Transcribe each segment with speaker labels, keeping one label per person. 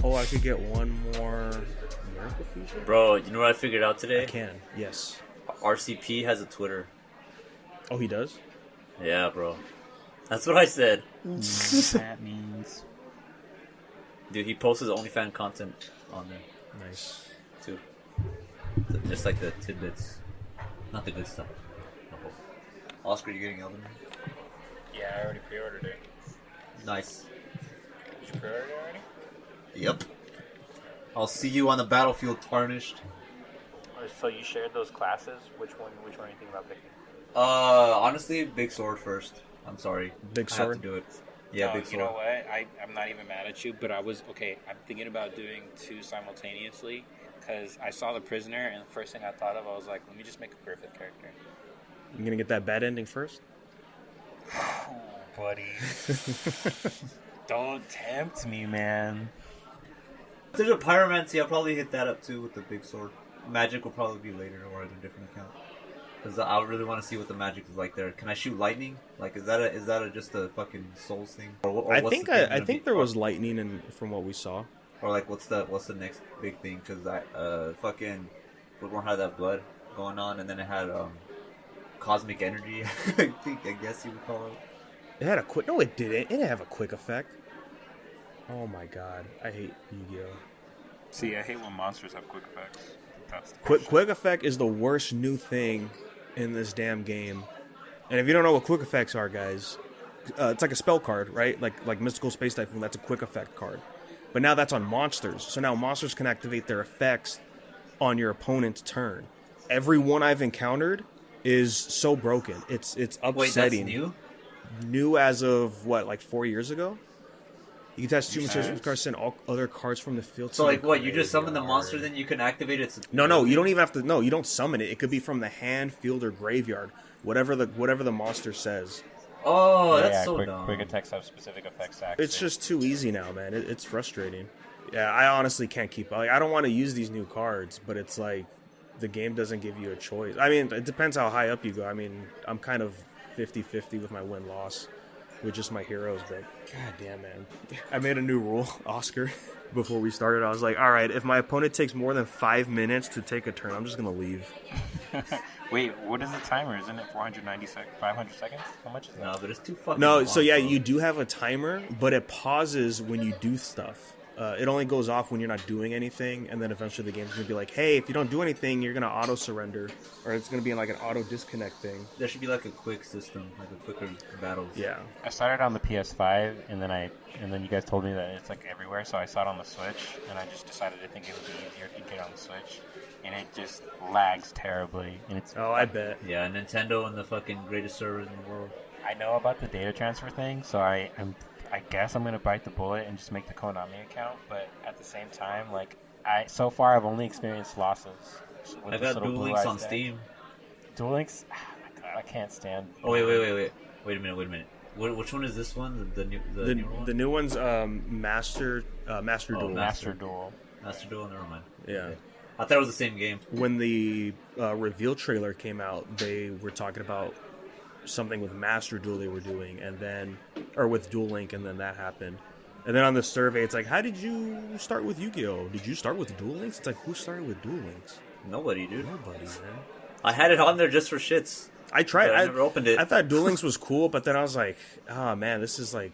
Speaker 1: Oh, I could get one more Miracle Fusion?
Speaker 2: Bro, you know what I figured out today?
Speaker 1: I can, yes.
Speaker 2: RCP has a Twitter.
Speaker 1: Oh, he does?
Speaker 2: Yeah, bro. That's what I said.
Speaker 3: That means...
Speaker 2: Dude, he posts his OnlyFans content on there,
Speaker 1: Nice.
Speaker 2: too. So just like the tidbits. Not the good stuff. Oscar, you getting Elden Ring?
Speaker 3: Yeah, I already pre-ordered it.
Speaker 2: Nice.
Speaker 3: Did you pre-order it already?
Speaker 2: Yep. I'll see you on the battlefield, tarnished.
Speaker 3: So you shared those classes? Which one are you thinking about picking?
Speaker 2: Honestly, big sword first. I'm sorry.
Speaker 1: Big
Speaker 2: I
Speaker 1: sword?
Speaker 2: have to do it. Yeah,
Speaker 3: No,
Speaker 2: big sword.
Speaker 3: You know what? I'm not even mad at you, but I'm thinking about doing two simultaneously because I saw The Prisoner, and the first thing I thought of, I was like, let me just make a Griffith character.
Speaker 1: You gonna get that bad ending first?
Speaker 3: Oh, buddy. Don't tempt me, man.
Speaker 2: If there's a pyromancy, I'll probably hit that up too with the big sword. Magic will probably be later or in a different account. Because I really want to see what the magic is like there. Can I shoot lightning? Like, is that just a fucking Souls thing? Or
Speaker 1: I
Speaker 2: what's
Speaker 1: think
Speaker 2: the thing
Speaker 1: I
Speaker 2: gonna
Speaker 1: think
Speaker 2: be?
Speaker 1: there was lightning in from what we saw.
Speaker 2: Or like, what's the next big thing? Because fucking Bloodborne had that blood going on, and then it had cosmic energy. I guess you would call it.
Speaker 1: It had a quick. No, it didn't. It didn't have a quick effect. Oh my god, I hate Yu-Gi-Oh.
Speaker 3: See, I hate when monsters have quick effects. That's the
Speaker 1: Quick effect is the worst new thing in this damn game. And if you don't know what quick effects are, guys, it's like a spell card, right? Like Mystical Space Typhoon, that's a quick effect card. But now that's on monsters. So now monsters can activate their effects on your opponent's turn. Every one I've encountered is so broken. It's upsetting.
Speaker 2: Wait, that's new?
Speaker 1: New as of what, like 4 years ago? You can attach 2 materials cards, send all other cards from the field.
Speaker 2: So like what? You just summon the monster, then you can activate its.
Speaker 1: No, you don't even have to. No, you don't summon it. It could be from the hand, field, or graveyard, whatever the monster says.
Speaker 2: Oh, that's so
Speaker 3: quick,
Speaker 2: dumb.
Speaker 3: Quick attacks have specific effects to activate.
Speaker 1: It's just too easy now, man. It's frustrating. Yeah, I honestly can't keep up. Like, I don't want to use these new cards, but it's like the game doesn't give you a choice. I mean, it depends how high up you go. I mean, I'm kind of 50-50 with my win-loss with just my heroes, but god damn, man. I made a new rule, Oscar, before we started. I was like, all right, if my opponent takes more than 5 minutes to take a turn, I'm just going to leave.
Speaker 3: Wait, what is the timer? Isn't it 490 seconds? 500 seconds? How much is that?
Speaker 2: No, but it's too fucking
Speaker 1: No,
Speaker 2: long,
Speaker 1: so yeah,
Speaker 2: bro.
Speaker 1: you do have a timer, but it pauses when you do stuff. It only goes off when you're not doing anything, and then eventually the game's going to be like, hey, if you don't do anything, you're going to auto-surrender, or it's going to be like an auto-disconnect thing.
Speaker 2: There should be like a quick system, like a quicker battles.
Speaker 1: Yeah.
Speaker 3: I started on the PS5, and then you guys told me that it's like everywhere, so I saw it on the Switch, and I just decided I think it would be easier to get on the Switch, and it just lags terribly, and it's.
Speaker 1: Oh, I bet.
Speaker 2: Yeah, Nintendo and the fucking greatest servers in the world.
Speaker 3: I know about the data transfer thing, so I guess I'm gonna bite the bullet and just make the Konami account, but at the same time, like so far I've only experienced losses.
Speaker 2: I got Duel Links on Steam.
Speaker 3: Duel Links? Oh my god, I can't stand.
Speaker 2: Oh wait a minute. Which one is this one? The new one?
Speaker 1: The new one's Master Duel.
Speaker 3: Master Duel.
Speaker 2: Master Duel. Never mind.
Speaker 1: Yeah.
Speaker 2: Okay. I thought it was the same game.
Speaker 1: When the reveal trailer came out, they were talking about something with Master Duel they were doing, or with Duel Link, and then that happened. And then on the survey, it's like, how did you start with Yu-Gi-Oh? Did you start with Duel Links? It's like, who started with Duel Links?
Speaker 2: Nobody, dude.
Speaker 1: Nobody, man.
Speaker 2: I had it on there just for shits.
Speaker 1: I tried.
Speaker 2: I never opened it.
Speaker 1: I thought Duel Links was cool, but then I was like, oh man, this is like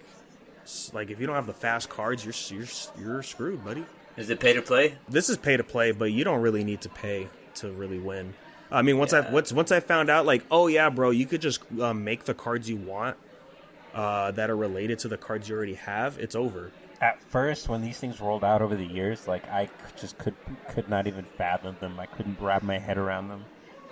Speaker 1: if you don't have the fast cards, you're screwed, buddy.
Speaker 2: Is it pay to play?
Speaker 1: This is pay to play, but you don't really need to pay to really win. I mean, once I found out, like, oh yeah, bro, you could just make the cards you want that are related to the cards you already have. It's over.
Speaker 3: At first, when these things rolled out over the years, like I just could not even fathom them. I couldn't wrap my head around them.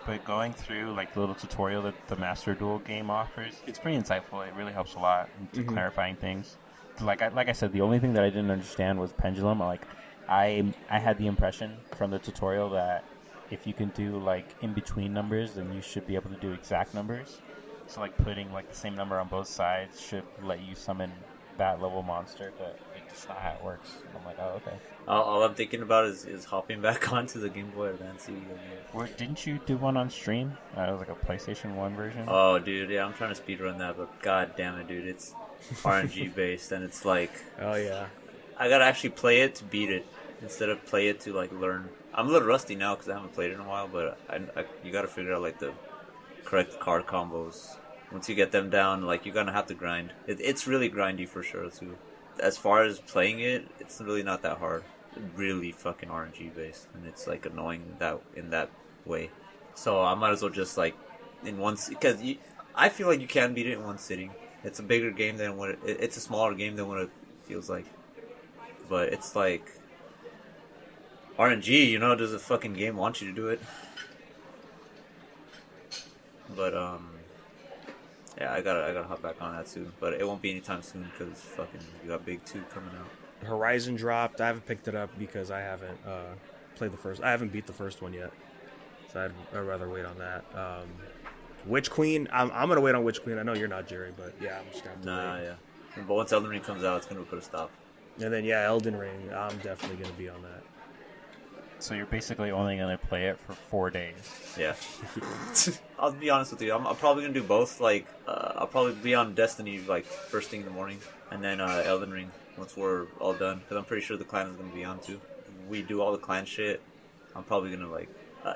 Speaker 3: But going through like the little tutorial that the Master Duel game offers, it's pretty insightful. It really helps a lot in clarifying things. Like I said, the only thing that I didn't understand was pendulum. Like I had the impression from the tutorial that if you can do like in between numbers, then you should be able to do exact numbers. So like putting like the same number on both sides should let you summon that level monster, but it's not how it works. I'm like, oh, okay.
Speaker 2: All I'm thinking about is hopping back onto the Game Boy Advance.
Speaker 3: Didn't you do one on stream? It was like a PlayStation 1 version.
Speaker 2: Oh, dude, yeah, I'm trying to speedrun that, but god damn it, dude, it's RNG based, and it's like,
Speaker 1: Oh yeah.
Speaker 2: I gotta actually play it to beat it instead of play it to like learn. I'm a little rusty now because I haven't played it in a while, but you gotta figure out like the correct card combos. Once you get them down, like you're gonna have to grind. It's really grindy for sure too. As far as playing it, it's really not that hard. Really fucking RNG based, and it's like annoying that in that way. So I might as well just like in one because I feel like you can beat it in one sitting. It's a bigger game than what it's a smaller game than what it feels like. But it's like RNG, you know, does the fucking game want you to do it? But yeah, I gotta hop back on that soon. But it won't be anytime soon because fucking you got Big 2 coming out.
Speaker 1: Horizon dropped. I haven't picked it up because I haven't played the first. I haven't beat the first one yet, so I'd rather wait on that. Witch Queen. I'm gonna wait on Witch Queen. I know you're not, Jerry, but yeah, I'm just gonna have to wait.
Speaker 2: Yeah. But once Elden Ring comes out, it's gonna put a stop.
Speaker 1: And then yeah, Elden Ring. I'm definitely gonna be on that.
Speaker 3: So you're basically only going to play it for 4 days.
Speaker 2: Yeah. I'll be honest with you. I'm probably going to do both. Like, I'll probably be on Destiny, like, first thing in the morning. And then Elden Ring once we're all done. Because I'm pretty sure the clan is going to be on, too. If we do all the clan shit, I'm probably going to, like...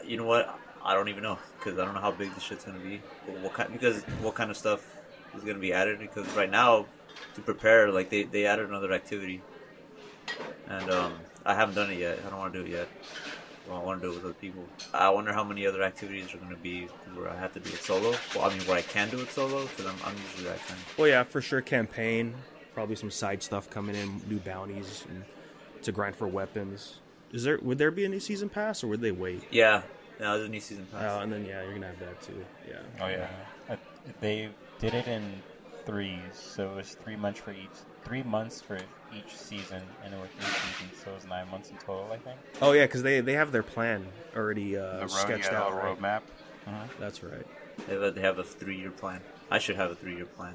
Speaker 2: you know what? I don't even know. Because I don't know how big this shit's going to be. What kind of stuff is going to be added. Because right now, to prepare, like, they added another activity. And, I haven't done it yet. I don't want to do it yet. Well, I want to do it with other people. I wonder how many other activities are going to be where I have to do it solo. Well, I mean, where I can do it solo, because I'm usually that kind.
Speaker 1: Well, yeah, for sure, campaign. Probably some side stuff coming in, new bounties, and to grind for weapons. Would there be a new season pass, or would they wait?
Speaker 2: Yeah, there's a new season pass.
Speaker 1: And then yeah, you're gonna have that too. Yeah.
Speaker 3: Oh yeah, they did it in threes, so it was 3 months for each. 3 months for each season, and there were 3 seasons, so it was 9 months in total, I think.
Speaker 1: Oh yeah, because they have their plan already sketched out.
Speaker 3: The roadmap.
Speaker 1: That's right.
Speaker 2: They have a 3-year plan. I should have a 3-year plan,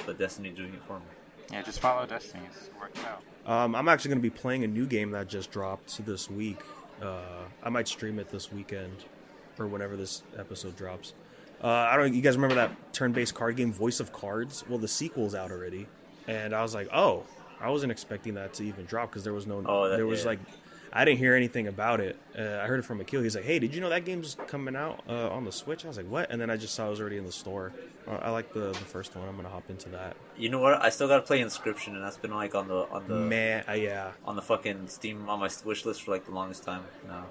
Speaker 2: but Destiny's doing it for me.
Speaker 3: Yeah, just follow Destiny. It's working out.
Speaker 1: I'm actually going to be playing a new game that just dropped this week. I might stream it this weekend, or whenever this episode drops. I don't know. You guys remember that turn-based card game, Voice of Cards? Well, the sequel's out already. And I was like, oh, I wasn't expecting that to even drop because there was no, I didn't hear anything about it. I heard it from Akil. He's like, hey, did you know that game's coming out on the Switch? I was like, what? And then I just saw it was already in the store. I like the first one. I'm going to hop into that.
Speaker 2: You know what? I still got to play Inscription, and that's been like on the
Speaker 1: yeah,
Speaker 2: on the fucking Steam, on my wish list for like the longest time now.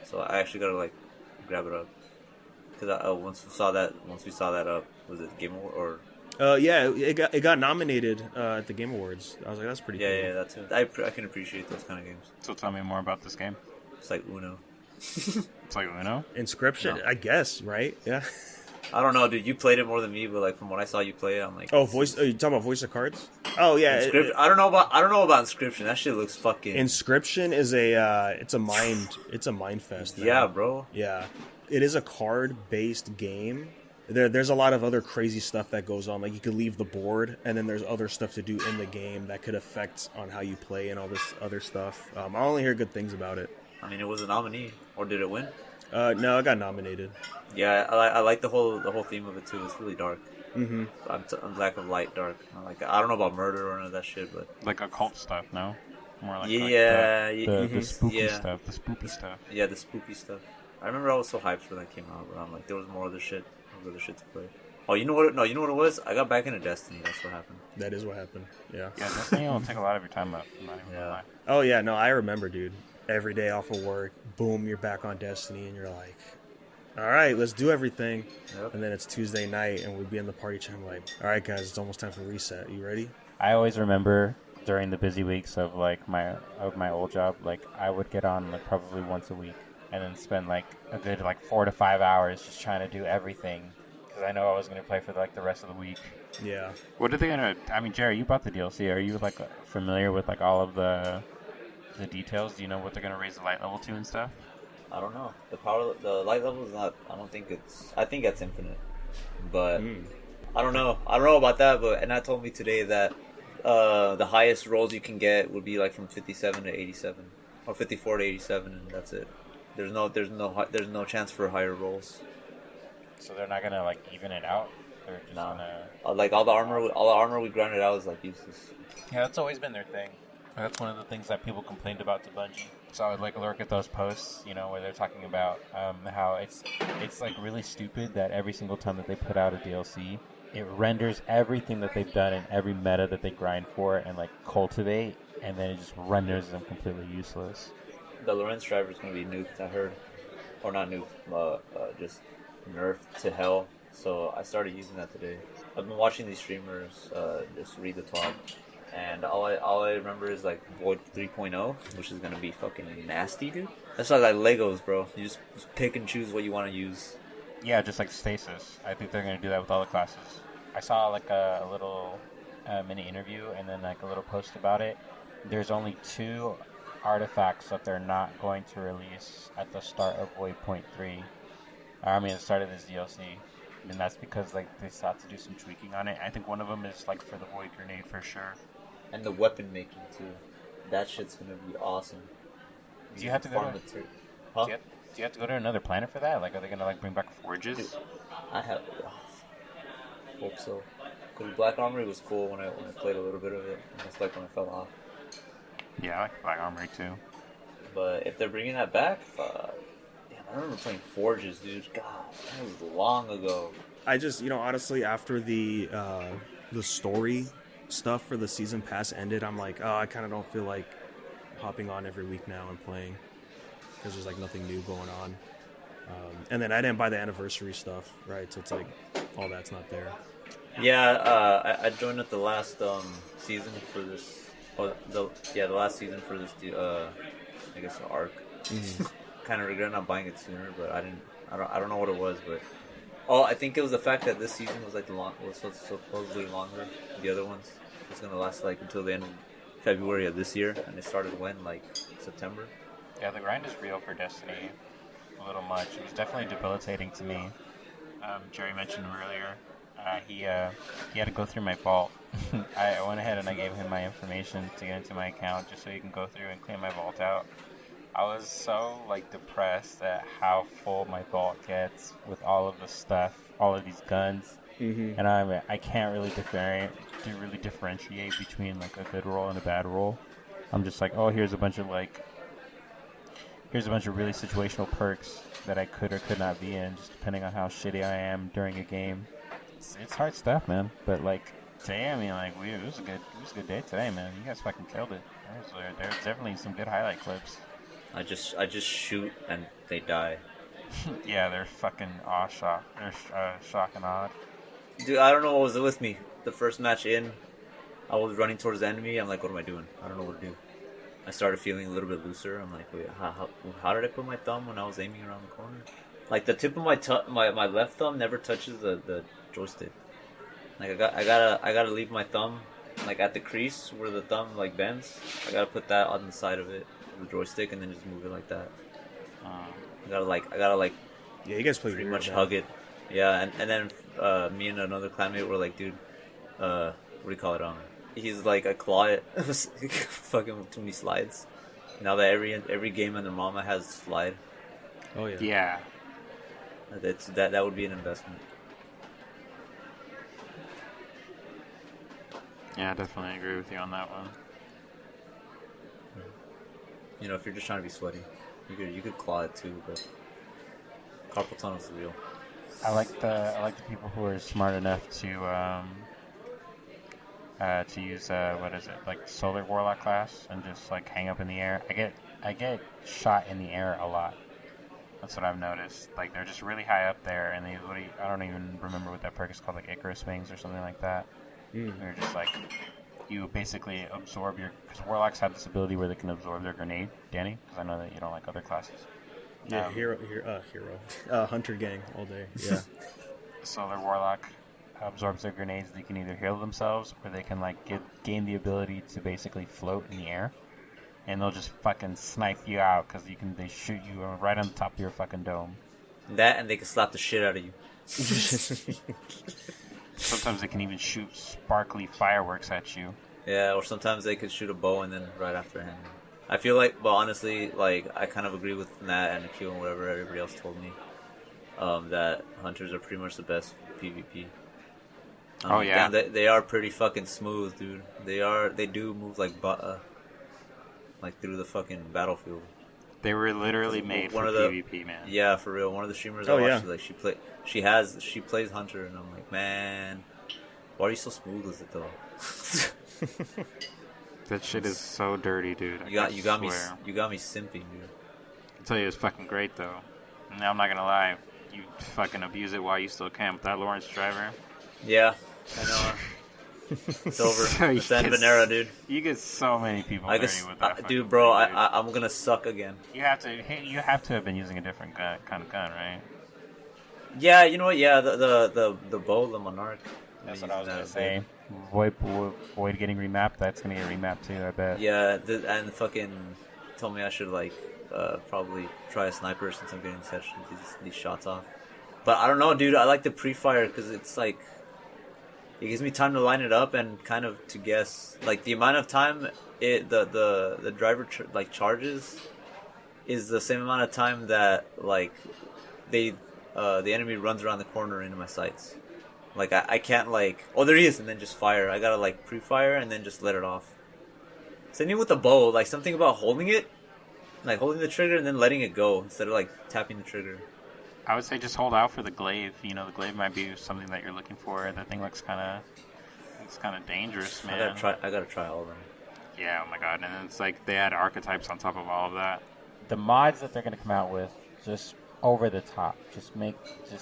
Speaker 2: So I actually got to like grab it up. Because once we saw that up, was it Game Award or...
Speaker 1: yeah, it got nominated at the Game Awards. I was like, that's pretty cool.
Speaker 2: Yeah, that's it. I can appreciate those kind of games.
Speaker 3: So tell me more about this game.
Speaker 2: It's like Uno.
Speaker 3: It's like Uno?
Speaker 1: Inscription, no. I guess, right? Yeah.
Speaker 2: I don't know, dude. You played it more than me, but like from what I saw you play it, I'm like...
Speaker 1: Oh, Are you talking about Voice of Cards? Oh, yeah.
Speaker 2: I don't know about Inscription. That shit looks fucking...
Speaker 1: Inscription is it's a mind fest. Man.
Speaker 2: Yeah, bro.
Speaker 1: Yeah. It is a card-based game. There's a lot of other crazy stuff that goes on. Like, you could leave the board, and then there's other stuff to do in the game that could affect on how you play and all this other stuff. I only hear good things about it.
Speaker 2: I mean, it was a nominee. Or did it win?
Speaker 1: No, it got nominated.
Speaker 2: Yeah, I like the whole theme of it, too. It's really dark.
Speaker 1: Mm-hmm.
Speaker 2: I'm black of light dark. I don't know about murder or none of that shit, but...
Speaker 3: Like occult stuff, no? More like
Speaker 2: the
Speaker 3: spooky stuff, the spoopy stuff.
Speaker 2: Yeah, the spooky stuff. I remember I was so hyped when that came out, but I'm like, there was more other shit to play. Oh, you know what? No, you know what it was? I got back into Destiny. That's what happened.
Speaker 1: That is what happened. Yeah.
Speaker 3: Yeah, Destiny will take a lot of your time up. I'm not even gonna lie.
Speaker 1: Oh yeah, no, I remember, dude. Every day off of work, boom, you're back on Destiny, and you're like, all right, let's do everything. Yep. And then it's Tuesday night, and we'd be in the party chat. I'm like, all right, guys, it's almost time for reset. You ready?
Speaker 3: I always remember during the busy weeks of like my old job, like I would get on like probably once a week, and then spend like a good like 4 to 5 hours just trying to do everything. Because I know I was going to play for like the rest of the week.
Speaker 1: Yeah.
Speaker 3: What are they going to... I mean, Gerry, you bought the DLC. Are you like familiar with like all of the details? Do you know what they're going to raise the light level to and stuff?
Speaker 2: I don't know. The light level is not... I don't think it's... I think that's infinite. But I don't know. I don't know about that, but Annette told me today that the highest rolls you can get would be like from 57 to 87. Or 54 to 87, and that's it. There's no chance for higher rolls.
Speaker 3: So they're not gonna like even it out. They're just gonna
Speaker 2: like all the armor we grinded out is like useless.
Speaker 3: Yeah, that's always been their thing. That's one of the things that people complained about to Bungie. So I would like look at those posts, where they're talking about how it's like really stupid that every single time that they put out a DLC, it renders everything that they've done and every meta that they grind for and like cultivate, and then it just renders them completely useless.
Speaker 2: The Lorenz driver is going to be nuked, I heard. Or not nuked, just nerfed to hell. So I started using that today. I've been watching these streamers just read the talk. And all I remember is like Void 3.0, which is going to be fucking nasty, dude. That's like Legos, bro. You just pick and choose what you want to use.
Speaker 3: Yeah, just like Stasis. I think they're going to do that with all the classes. I saw like a little mini interview and then like a little post about it. There's only 2 artifacts that they're not going to release at the start of Waypoint 3. I mean, the start of this DLC. And that's because like they still have to do some tweaking on it. I think one of them is like for the Void Grenade for sure.
Speaker 2: And the weapon making too. That shit's gonna be awesome.
Speaker 3: Do you have to go to?
Speaker 2: Huh?
Speaker 3: Do you have to go to another planet for that? Like, are they gonna like bring back forges?
Speaker 2: Dude, I have. Hope so. Because Black Armory was cool when I played a little bit of it. It's like when I fell off.
Speaker 3: Yeah, I like Black Armory too.
Speaker 2: But if they're bringing that back, damn, I remember playing Forges, dude. God, that was long ago.
Speaker 1: I just, honestly, after the story stuff for the season pass ended, I'm like, oh, I kind of don't feel like hopping on every week now and playing because there's like nothing new going on. And then I didn't buy the anniversary stuff, right? So it's like all that's not there.
Speaker 2: Yeah, I joined at the last season for this. The last season for this. I guess the arc.
Speaker 1: Mm-hmm.
Speaker 2: Kind of regret not buying it sooner, but I don't know what it was, but I think it was the fact that this season was like was supposedly longer. The other ones was gonna last like until the end of February of this year, and it started when like September.
Speaker 3: Yeah, the grind is real for Destiny. A little much. It was definitely debilitating to me. Gerry mentioned earlier. He had to go through my vault. I went ahead and I gave him my information to get into my account just so he can go through and clean my vault out. I was so like depressed at how full my vault gets with all of the stuff, all of these guns, and I can't really differentiate between like a good roll and a bad roll. I'm just like, oh, here's a bunch of really situational perks that I could or could not be in, just depending on how shitty I am during a game. It's hard stuff, man. But like today, I mean, like it was a good day today, man. You guys fucking killed it. There's definitely some good highlight clips.
Speaker 2: I just shoot and they die.
Speaker 3: Yeah, they're fucking shock. They're shock and awed.
Speaker 2: Dude, I don't know what was with me. The first match in, I was running towards the enemy. I'm like, what am I doing? I don't know what to do. I started feeling a little bit looser. I'm like, wait, how did I put my thumb when I was aiming around the corner? Like the tip of my left thumb never touches the joystick. Like I gotta leave my thumb like at the crease where the thumb like bends. I gotta put that on the side of it, the joystick, and then just move it like that. I gotta like.
Speaker 1: Yeah, you guys play
Speaker 2: pretty much hug it. Yeah, and then me and another clanmate were like, dude, what do you call it? He's like a claw it, fucking too many slides. Now that every game in the mama has slide.
Speaker 1: Oh yeah.
Speaker 3: Yeah.
Speaker 2: That would be an investment.
Speaker 3: Yeah, I definitely agree with you on that one.
Speaker 2: If you're just trying to be sweaty, you could claw it too, but carpal tunnel is real.
Speaker 3: I like the people who are smart enough to use what is it, like Solar Warlock class and just like hang up in the air. I get shot in the air a lot. That's what I've noticed. Like they're just really high up there, and I don't even remember what that perk is called, like Icarus Wings or something like that. They're just like, you basically absorb because Warlocks have this ability where they can absorb their grenade, Danny, because I know that you don't like other classes.
Speaker 1: Yeah, hero, Hunter gang all day. Yeah.
Speaker 3: Solar Warlock absorbs their grenades. They can either heal themselves or they can like gain the ability to basically float in the air, and they'll just fucking snipe you out because they shoot you right on the top of your fucking dome.
Speaker 2: That and they can slap the shit out of you.
Speaker 3: Sometimes they can even shoot sparkly fireworks at you.
Speaker 2: Yeah, or sometimes they could shoot a bow and then right after him. I feel like, but honestly, like I kind of agree with Nat and Akil and whatever everybody else told me. That hunters are pretty much the best PvP.
Speaker 3: Oh yeah,
Speaker 2: they are pretty fucking smooth, dude. They do move like butter. like through the fucking battlefield.
Speaker 3: They were literally made for PvP, man.
Speaker 2: Yeah, for real. One of the streamers I watched, like she plays Hunter, and I'm like, man, why are you so smooth with it though?
Speaker 3: That shit is so dirty, dude.
Speaker 2: You got me simping, dude.
Speaker 3: I tell you, it's fucking great though. Now I'm not gonna lie, you fucking abuse it while you still can with that Lawrence driver.
Speaker 2: Yeah, I know. It's over.
Speaker 3: So
Speaker 2: It's the end of an era, dude.
Speaker 3: You get so many people dirty with that.
Speaker 2: Dude, bro, I'm gonna suck again.
Speaker 3: You have to have been using a different kind of gun, right?
Speaker 2: Yeah, you know what? Yeah, the bow, the Monarch.
Speaker 3: That's what I was gonna say. Void getting remapped. That's gonna get remapped too, I bet.
Speaker 2: Yeah, and fucking told me I should like probably try a sniper since I'm getting these shots off. But I don't know, dude. I like the pre-fire because it's like it gives me time to line it up and kind of to guess like the amount of time the driver charges is the same amount of time that like the enemy runs around the corner into my sights. Like I can't like, oh, there he is, and then just fire. I gotta like pre-fire and then just let it off. Same thing with the bow. Like something about holding it, like holding the trigger and then letting it go instead of like tapping the trigger.
Speaker 3: I would say just hold out for the glaive. You know, the glaive might be something that you're looking for. That thing looks kind of dangerous, man.
Speaker 2: I gotta try all of them.
Speaker 3: Yeah, oh my god, and it's like they add archetypes on top of all of that.
Speaker 4: The mods that they're gonna come out with, just over the top. Just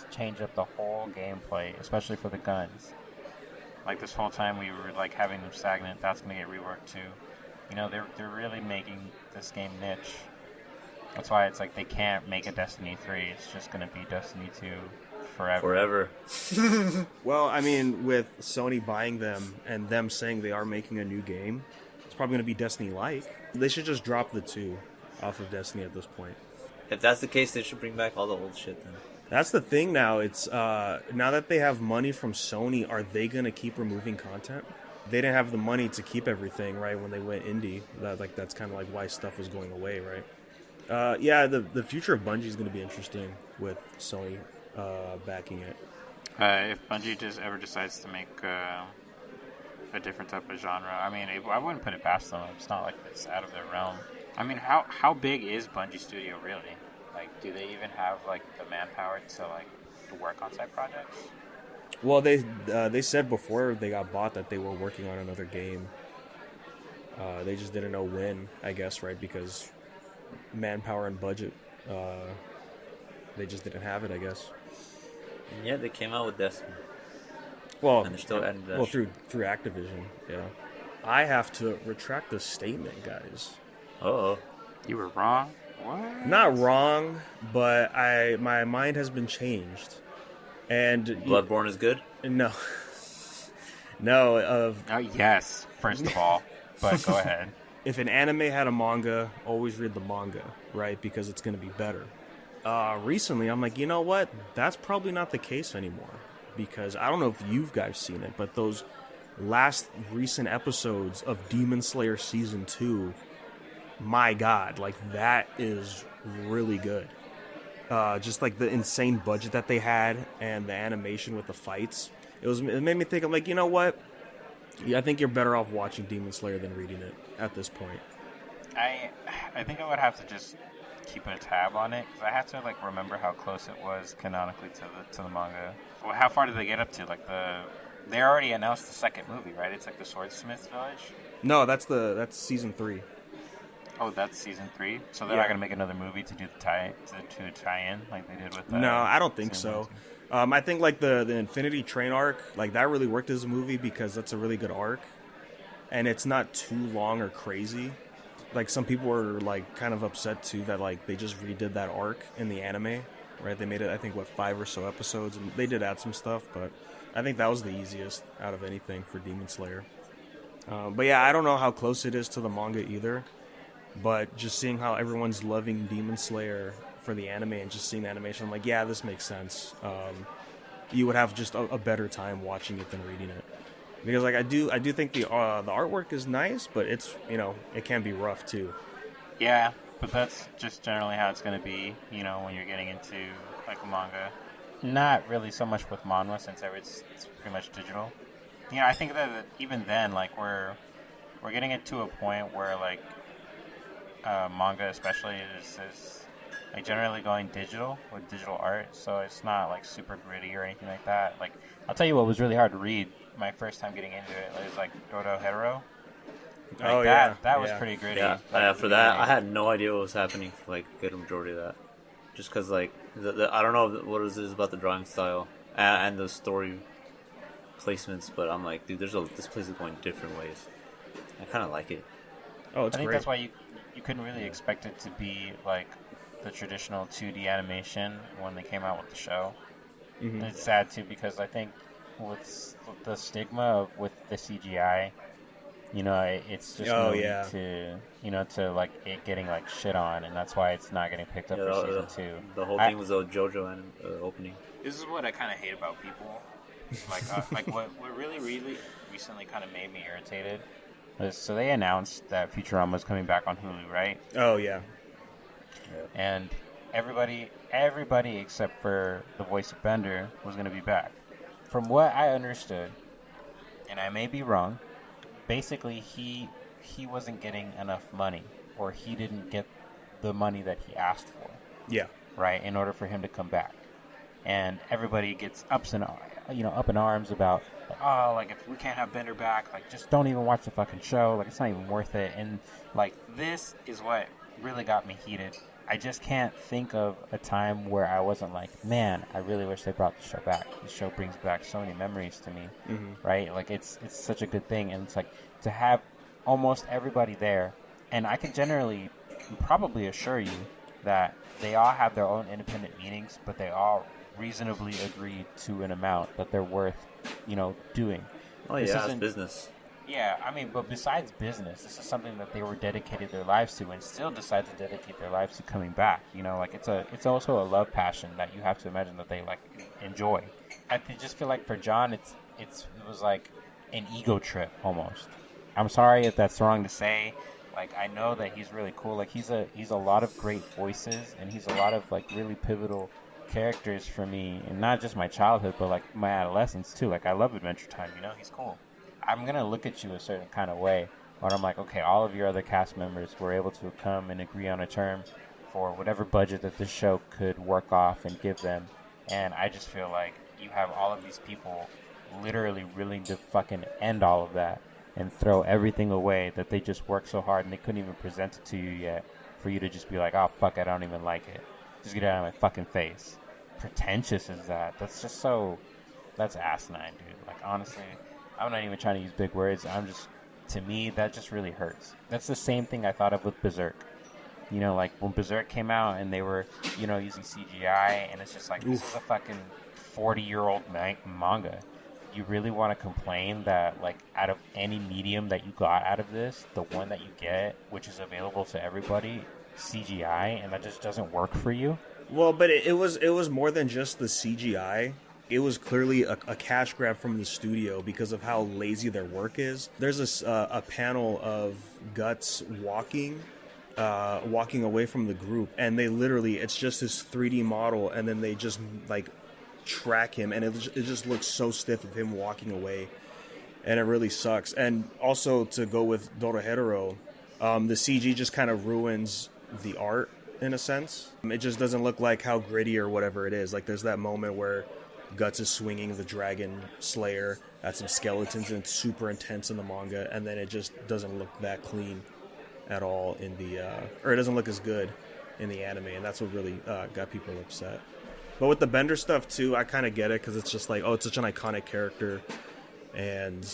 Speaker 4: change up the whole gameplay, especially for the guns.
Speaker 3: Like this whole time we were like having them stagnant. That's gonna get reworked too. You know, they're really making this game niche. That's why it's like they can't make a Destiny 3. It's just gonna be Destiny 2 forever.
Speaker 1: Well, I mean, with Sony buying them and them saying they are making a new game, it's probably gonna be Destiny-like. They should just drop the 2 off of Destiny at this point.
Speaker 2: If that's the case, they should bring back all the old shit then.
Speaker 1: That's the thing now. It's now that they have money from Sony, are they gonna keep removing content? They didn't have the money to keep everything, right, when they went indie. That's kind of like why stuff was going away, right? Yeah, the future of Bungie is going to be interesting with Sony backing it.
Speaker 3: If Bungie just ever decides to make a different type of genre, I mean, I wouldn't put it past them. It's not like it's out of their realm. I mean, how big is Bungie Studio really? Like, do they even have like the manpower to work on side projects?
Speaker 1: Well, they said before they got bought that they were working on another game. They just didn't know when, I guess, right? Because manpower and budget, they just didn't have it, I guess.
Speaker 2: And yeah, they came out with Destiny.
Speaker 1: Well,
Speaker 2: and they're still adding that
Speaker 1: through Activision, yeah. I have to retract the statement, guys.
Speaker 2: Uh-oh.
Speaker 3: You were wrong? What?
Speaker 1: Not wrong, but my mind has been changed. And
Speaker 2: Bloodborne is good?
Speaker 1: No.
Speaker 3: Oh, yes, first of all. But go ahead.
Speaker 1: If an anime had a manga, always read the manga, right? Because it's going to be better. Recently, I'm like, you know what? That's probably not the case anymore. Because I don't know if you guys seen it, but those last recent episodes of Demon Slayer Season 2, my God, like that is really good. Just like the insane budget that they had and the animation with the fights. It made me think, I'm like, you know what? Yeah, I think you're better off watching Demon Slayer than reading it at this point.
Speaker 3: I think I would have to just keep a tab on it because I have to like remember how close it was canonically to the manga. Well, how far did they get up to? Like they already announced the second movie, right? It's like the Swordsmith Village.
Speaker 1: No, that's season 3.
Speaker 3: Oh, that's season 3. So they're not gonna make another movie to do the tie-in like they did with.
Speaker 1: No, I don't think so. I think like the Infinity Train arc, like that really worked as a movie because that's a really good arc, and it's not too long or crazy. Like some people were like kind of upset too that like they just redid that arc in the anime, right? They made it, I think, 5 or so episodes, and they did add some stuff, but I think that was the easiest out of anything for Demon Slayer. But yeah, I don't know how close it is to the manga either, but just seeing how everyone's loving Demon Slayer for the anime and just seeing the animation, I'm like, yeah, this makes sense. You would have just a better time watching it than reading it, because like I do think the artwork is nice, but it's, you know, it can be rough too.
Speaker 3: Yeah, but that's just generally how it's going to be, you know, when you're getting into like a manga. Not really so much with manhwa since it's pretty much digital. You know, I think that even then, like we're getting it to a point where like manga especially is like generally going digital with digital art, so it's not like super gritty or anything like that. Like I'll tell you what was really hard to read my first time getting into it. It was like Dodo Hero. Like, that was pretty gritty.
Speaker 2: Yeah,
Speaker 3: Like,
Speaker 2: for that, I had no idea what was happening for like a good majority of that. Just because like I don't know what it is about the drawing style and the story placements, but I'm like, dude, this place is going different ways. I kind of like it.
Speaker 1: Oh, it's
Speaker 3: I think
Speaker 1: great.
Speaker 3: that's why you couldn't really expect it to be like the traditional 2D animation when they came out with the show.
Speaker 1: Mm-hmm.
Speaker 3: It's sad too because I think with the stigma with the CGI, it's just to like it getting like shit on, and that's why it's not getting picked up for season 2.
Speaker 2: The whole thing was a JoJo opening.
Speaker 3: This is what I kind of hate about people. Like what really recently kind of made me irritated was, so they announced that Futurama was coming back on Hulu, right?
Speaker 1: Oh yeah.
Speaker 3: And everybody except for the voice of Bender was going to be back. From what I understood, and I may be wrong, basically he wasn't getting enough money, or he didn't get the money that he asked for.
Speaker 1: Yeah.
Speaker 3: Right, in order for him to come back. And everybody gets up in arms about, like if we can't have Bender back, like just don't even watch the fucking show. Like it's not even worth it. And like this is what really got me heated. I just can't think of a time where I wasn't like, man, I really wish they brought the show back. The show brings back so many memories to me, right? Like it's such a good thing, and it's like to have almost everybody there, and I can generally probably assure you that they all have their own independent meetings, but they all reasonably agree to an amount that they're worth, doing.
Speaker 2: Oh yeah, it's business.
Speaker 3: Yeah, I mean, but besides business, this is something that they were dedicated their lives to, and still decide to dedicate their lives to coming back. Like it's also a love passion that you have to imagine that they like enjoy. I just feel like for John, it was like an ego trip almost. I'm sorry if that's wrong to say. Like I know that he's really cool. Like he's a lot of great voices, and he's a lot of like really pivotal characters for me, and not just my childhood, but like my adolescence too. Like I love Adventure Time. He's cool. I'm going to look at you a certain kind of way when I'm like, okay, all of your other cast members were able to come and agree on a term for whatever budget that this show could work off and give them. And I just feel like you have all of these people literally willing to fucking end all of that and throw everything away that they just worked so hard and they couldn't even present it to you yet, for you to just be like, oh, fuck, I don't even like it. Just get it out of my fucking face. Pretentious is that? That's just so... That's asinine, dude. Like, honestly... I'm not even trying to use big words. To me, that just really hurts. That's the same thing I thought of with Berserk. Like when Berserk came out and they were, using CGI, and it's just like, this is a fucking 40-year-old manga. You really want to complain that, like, out of any medium that you got out of this, the one that you get, which is available to everybody, CGI, and that just doesn't work for you?
Speaker 1: Well, but it was more than just the CGI. It was clearly a cash grab from the studio because of how lazy their work is. There's a panel of Guts walking away from the group, and they literally, it's just this 3D model, and then they just like track him, and it just looks so stiff of him walking away, and it really sucks. And also to go with Dorohedoro, the CG just kind of ruins the art in a sense. It just doesn't look like how gritty or whatever it is. Like there's that moment where Guts is swinging the Dragon Slayer at some skeletons, and it's super intense in the manga, and then it just doesn't look that clean at all in the or it doesn't look as good in the anime, and that's what really got people upset. But with the Bender stuff too, I kind of get it, because it's just like, oh, it's such an iconic character, and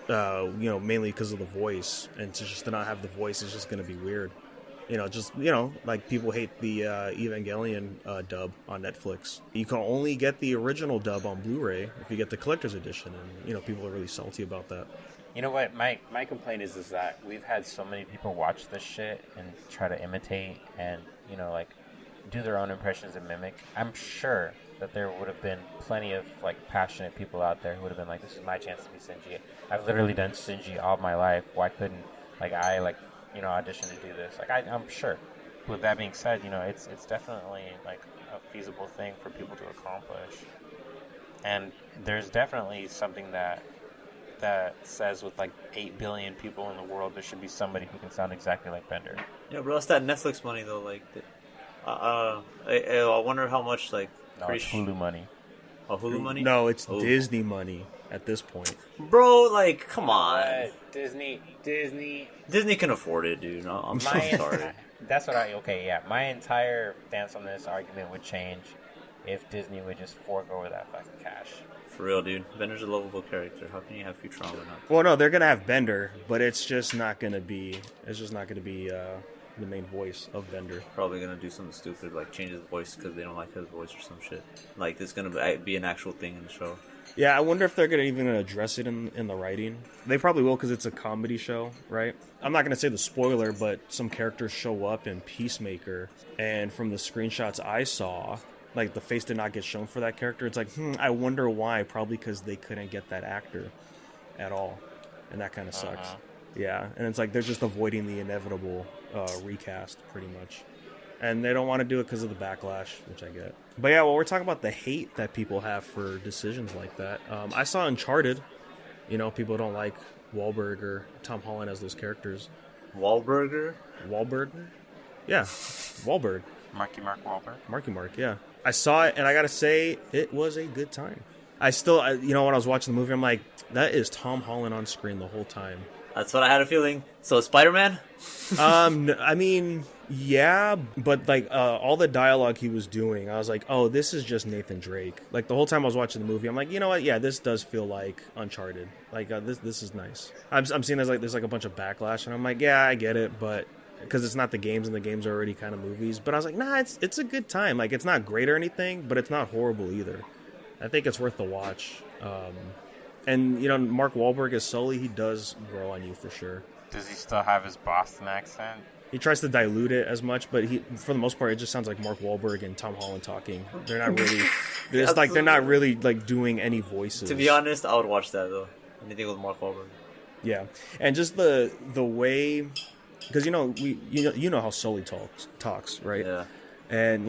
Speaker 1: mainly because of the voice, and to not have the voice is just going to be weird. Like people hate the Evangelion dub on Netflix. You can only get the original dub on Blu-ray if you get the collector's edition, and people are really salty about that.
Speaker 3: You know what? My complaint is that we've had so many people watch this shit and try to imitate and like do their own impressions and mimic. I'm sure that there would have been plenty of like passionate people out there who would have been like, this is my chance to be Shinji. I've literally done Shinji all my life. Why couldn't I audition to do this? Like I'm sure. With that being said, it's definitely like a feasible thing for people to accomplish. And there's definitely something that that says with like 8 billion people in the world, there should be somebody who can sound exactly like Bender.
Speaker 2: Yeah, bro, that's that Netflix money though. Like, I wonder how much like.
Speaker 3: No, it's Hulu money.
Speaker 2: Oh, Hulu money?
Speaker 1: No, it's Disney money at this point.
Speaker 2: Bro, like, come on.
Speaker 3: Disney.
Speaker 2: Disney can afford it, dude. No, I'm so sorry.
Speaker 3: That's what my entire stance on this argument would change if Disney would just forego that fucking cash.
Speaker 2: For real, dude. Bender's a lovable character. How can you have Futurama or not?
Speaker 1: Well, no, they're gonna have Bender, but it's just not gonna be. It's just not gonna be the main voice of Bender.
Speaker 2: Probably gonna do something stupid like change his voice because they don't like his voice or some shit. Like it's gonna be an actual thing in the show.
Speaker 1: Yeah, I wonder if they're even gonna address it in the writing. They probably will because it's a comedy show, right? I'm not gonna say the spoiler, but some characters show up in Peacemaker, and from the screenshots I saw, like the face did not get shown for that character. It's like, I wonder why. Probably because they couldn't get that actor at all, and that kind of sucks. Yeah, and it's like they're just avoiding the inevitable recast, pretty much. And they don't want to do it because of the backlash, which I get. But yeah, well, we're talking about the hate that people have for decisions like that. I saw Uncharted. You know, people don't like Wahlberg or Tom Holland as those characters.
Speaker 2: Wahlberg?
Speaker 1: Yeah, Wahlberg.
Speaker 3: Marky Mark Wahlberg?
Speaker 1: Marky Mark, yeah. I saw it, and I gotta say, it was a good time. I still, when I was watching the movie, I'm like, that is Tom Holland on screen the whole time.
Speaker 2: That's what I had a feeling. So Spider-Man?
Speaker 1: I mean, yeah, but like all the dialogue he was doing, I was like, oh, this is just Nathan Drake. Like the whole time I was watching the movie, I'm like, you know what? Yeah, this does feel like Uncharted. Like this is nice. I'm seeing there's like a bunch of backlash, and I'm like, yeah, I get it, but because it's not the games, and the games are already kind of movies. But I was like, nah, it's a good time. Like it's not great or anything, but it's not horrible either. I think it's worth the watch. And, Mark Wahlberg as Sully, he does grow on you for sure.
Speaker 3: Does he still have his Boston accent?
Speaker 1: He tries to dilute it as much, but for the most part, it just sounds like Mark Wahlberg and Tom Holland talking. They're not really, they're not really like doing any voices.
Speaker 2: To be honest, I would watch that though. Anything with Mark Wahlberg.
Speaker 1: Yeah, and just the way, because you know how Sully talks, right?
Speaker 2: Yeah.
Speaker 1: And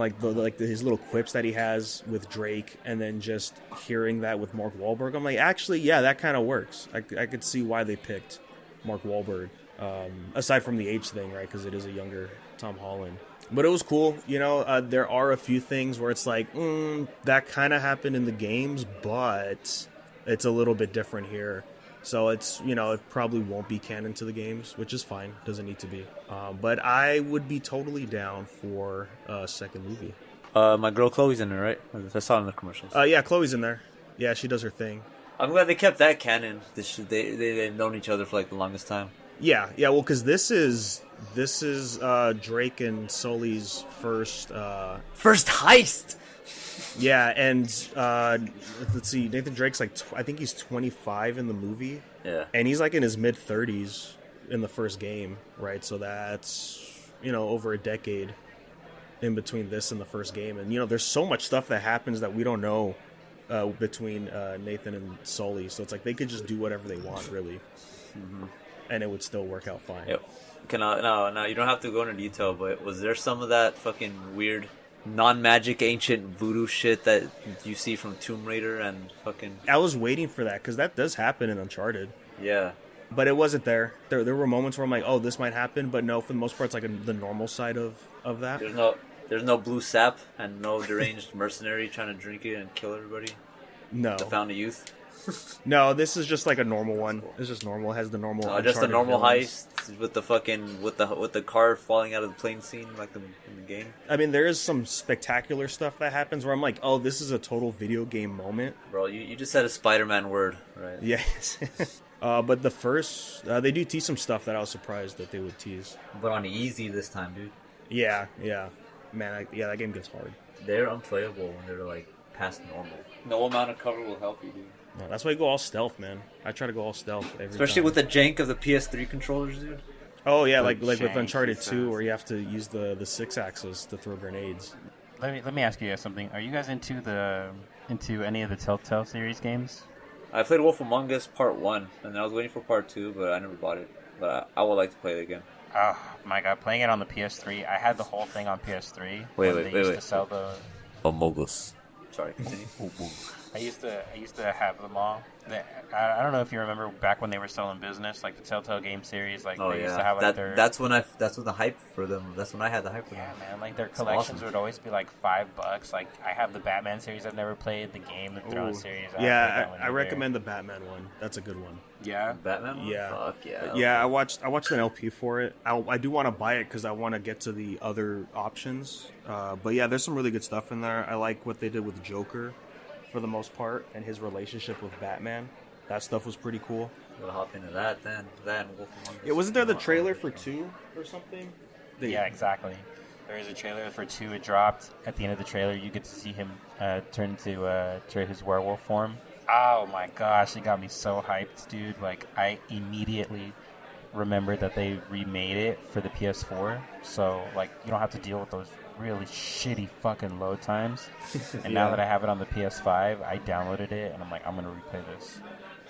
Speaker 1: his little quips that he has with Drake, and then just hearing that with Mark Wahlberg, I'm like, actually, yeah, that kind of works. I could see why they picked Mark Wahlberg, aside from the age thing, right? Because it is a younger Tom Holland. But it was cool. There are a few things where it's like, that kind of happened in the games, but it's a little bit different here. So it's, it probably won't be canon to the games, which is fine. Doesn't need to be. But I would be totally down for a second movie.
Speaker 2: My girl Chloe's in there, right? I saw it in the commercials.
Speaker 1: Yeah, Chloe's in there. Yeah, she does her thing.
Speaker 2: I'm glad they kept that canon. They've known each other for like the longest time.
Speaker 1: Yeah. Well, because this is Drake and Sully's first
Speaker 2: heist.
Speaker 1: Yeah, and let's see, Nathan Drake's like, I think he's 25 in the movie.
Speaker 2: Yeah.
Speaker 1: And he's like in his mid-30s in the first game, right? So that's, over a decade in between this and the first game. And, there's so much stuff that happens that we don't know between Nathan and Sully. So it's like they could just do whatever they want, really. Mm-hmm. And it would still work out fine.
Speaker 2: Yep. No, you don't have to go into detail, but was there some of that fucking weird non-magic ancient voodoo shit that you see from Tomb Raider and fucking...
Speaker 1: I was waiting for that, because that does happen in Uncharted.
Speaker 2: Yeah.
Speaker 1: But it wasn't there. There were moments where I'm like, oh, this might happen, but no, for the most part, it's like the normal side of that.
Speaker 2: There's no blue sap and no deranged mercenary trying to drink it and kill everybody?
Speaker 1: No.
Speaker 2: The Fountain of Youth?
Speaker 1: No, this is just like a normal one. It's just normal. It has the normal.
Speaker 2: Just a normal
Speaker 1: villains.
Speaker 2: heist with the fucking with the car falling out of the plane scene like in the game.
Speaker 1: I mean, there is some spectacular stuff that happens where I'm like, oh, this is a total video game moment.
Speaker 2: Bro, you just said a Spider-Man word, right?
Speaker 1: Yes. But the first, they do tease some stuff that I was surprised that they would tease.
Speaker 2: But on easy this time, dude.
Speaker 1: Yeah. Man, that game gets hard.
Speaker 2: They're unplayable when they're like past normal. No amount of cover will help you, dude.
Speaker 1: No, that's why you go all stealth, man. I try to go all stealth every
Speaker 2: Especially
Speaker 1: time.
Speaker 2: with the jank of the PS3 controllers, dude.
Speaker 1: Oh yeah, like with Uncharted 2, where you have to use the 6-axis to throw grenades.
Speaker 3: Let me ask you guys something. Are you guys into any of the Telltale series games?
Speaker 2: I played Wolf Among Us Part 1, and I was waiting for Part 2, but I never bought it. But I would like to play it again.
Speaker 3: Oh my god, playing it on the PS3. I had the whole thing on PS3.
Speaker 2: Wait.
Speaker 3: To sell the
Speaker 2: Among Us. Sorry, continue.
Speaker 3: I used to have them all. I don't know if you remember back when they were still in business, like the Telltale game series. Like
Speaker 2: Oh
Speaker 3: they used
Speaker 2: yeah,
Speaker 3: to have like
Speaker 2: that's when the hype for them. That's when I had the hype for them.
Speaker 3: yeah, man, like their
Speaker 2: It's
Speaker 3: collections
Speaker 2: awesome.
Speaker 3: would always be like $5. Like I have the Batman series I've never played, the Game of Thrones
Speaker 1: Ooh.
Speaker 3: series. I
Speaker 1: Yeah,
Speaker 3: played that one
Speaker 1: I
Speaker 3: either.
Speaker 1: recommend the Batman one. That's a good one.
Speaker 3: Yeah,
Speaker 2: Batman one?
Speaker 1: Yeah.
Speaker 2: Fuck yeah.
Speaker 1: Yeah, I watched an LP for it. I do want to buy it because I want to get to the other options. But yeah, there's some really good stuff in there. I like what they did with Joker, for the most part, and his relationship with Batman. That stuff was pretty cool.
Speaker 2: We'll hop into that then. Then Wolf Among Us.
Speaker 1: Yeah, wasn't there the trailer for 2 or something?
Speaker 3: yeah, exactly. There is a trailer for 2. It dropped. At the end of the trailer, you get to see him turn to his werewolf form. Oh my gosh, it got me so hyped, dude. Like, I immediately remembered that they remade it for the PS4. So, like, you don't have to deal with those really shitty fucking load times. And now that I have it on the PS5, I downloaded it, and I'm like, I'm going to replay this.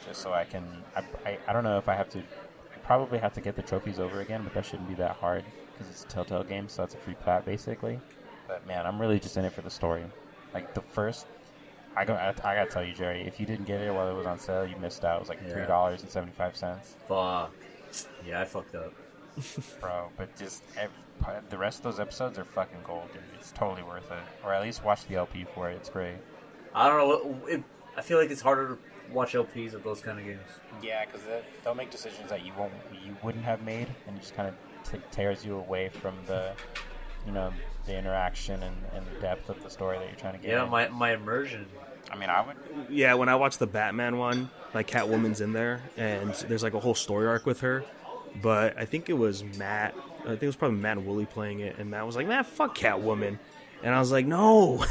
Speaker 3: Just so I can... I don't know if I have to... I probably have to get the trophies over again, but that shouldn't be that hard. Because it's a Telltale game, so that's a free plat, basically. But, man, I'm really just in it for the story. Like, the first... I gotta tell you, Jerry, if you didn't get it while it was on sale, you missed out. It was like $3.75.
Speaker 2: Fuck. Yeah, I fucked up.
Speaker 3: Bro, but just... the rest of those episodes are fucking gold, dude. It's totally worth it. Or at least watch the LP for it. It's great.
Speaker 2: I don't know. I feel like it's harder to watch LPs of those kind of games.
Speaker 3: Yeah, because they'll make decisions that you wouldn't have made, and it just kind of tears you away from the interaction and the depth of the story that you're trying to get.
Speaker 2: Yeah,
Speaker 3: in.
Speaker 2: my immersion.
Speaker 3: I mean, I would.
Speaker 1: Yeah, when I watched the Batman one, like Catwoman's in there, and there's like a whole story arc with her. But I think it was Matt. I think it was probably Matt and Wooly playing it, and Matt was like, "Man, fuck Catwoman," and I was like, "No."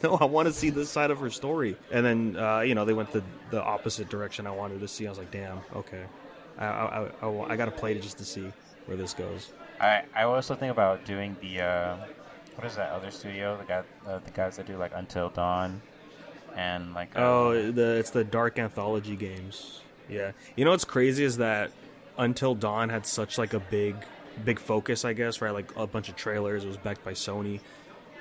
Speaker 1: No, I want to see this side of her story. And then, they went the opposite direction I wanted to see. I was like, damn, okay. I got to play it just to see where this goes.
Speaker 3: I also think about doing the, what is that other studio? The guys that do, like, Until Dawn and, like...
Speaker 1: it's the Dark Anthology games. Yeah. You know what's crazy is that Until Dawn had such, like, a big focus, I guess, right? Like, a bunch of trailers. It was backed by Sony.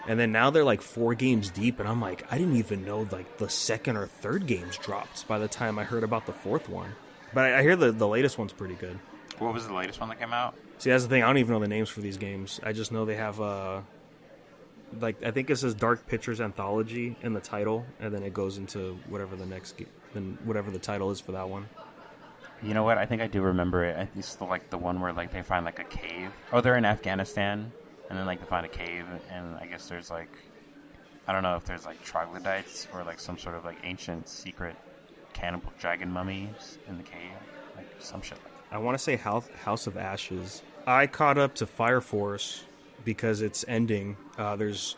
Speaker 1: And then now they're like 4 games deep, and I'm like, I didn't even know like the second or third games dropped by the time I heard about the 4th one. But I hear the latest one's pretty good.
Speaker 3: What was the latest one that came out?
Speaker 1: See, that's the thing. I don't even know the names for these games. I just know they have I think it says Dark Pictures Anthology in the title, and then it goes into whatever the next whatever the title is for that one.
Speaker 3: You know what? I think I do remember it. It's like the one where like they find like a cave. Oh, they're in Afghanistan. And then, like, they find a cave, and I guess there's, like, I don't know if there's, like, troglodytes or, like, some sort of, like, ancient secret cannibal dragon mummies in the cave. Like, some shit like that.
Speaker 1: I want to say House of Ashes. I caught up to Fire Force because it's ending. There's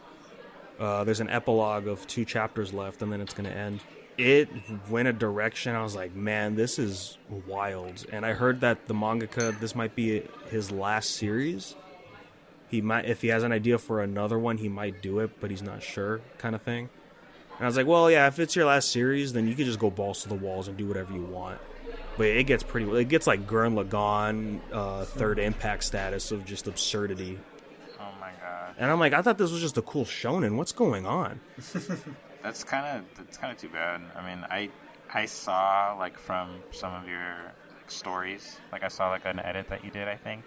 Speaker 1: an epilogue of 2 chapters left, and then it's going to end. It went a direction. I was like, man, this is wild. And I heard that the mangaka, this might be his last series. He might, if he has an idea for another one, he might do it, but he's not sure, kind of thing. And I was like, well, yeah, if it's your last series, then you could just go balls to the walls and do whatever you want. But it gets like Gurren Lagann, Third Impact status of just absurdity.
Speaker 3: Oh my god!
Speaker 1: And I'm like, I thought this was just a cool shonen. What's going on?
Speaker 3: That's kind of too bad. I mean, I saw like from some of your stories, like I saw like an edit that you did, I think,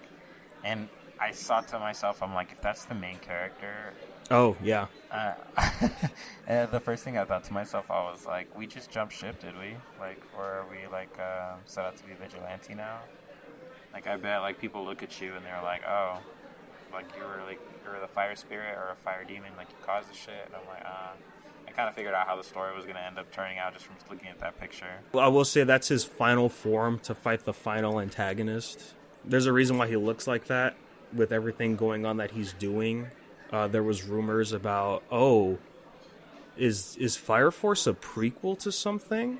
Speaker 3: and I thought to myself, I'm like, if that's the main character...
Speaker 1: Oh, yeah.
Speaker 3: The first thing I thought to myself, I was like, we just jumped ship, did we? Like, or are we, like, set out to be vigilante now? Like, I bet, like, people look at you and they're like, oh, like, you were the fire spirit or a fire demon, like, you caused the shit. And I'm like, I kind of figured out how the story was going to end up turning out just from looking at that picture.
Speaker 1: Well, I will say that's his final form to fight the final antagonist. There's a reason why he looks like that. With everything going on that he's doing, there was rumors about, is Fire Force a prequel to something?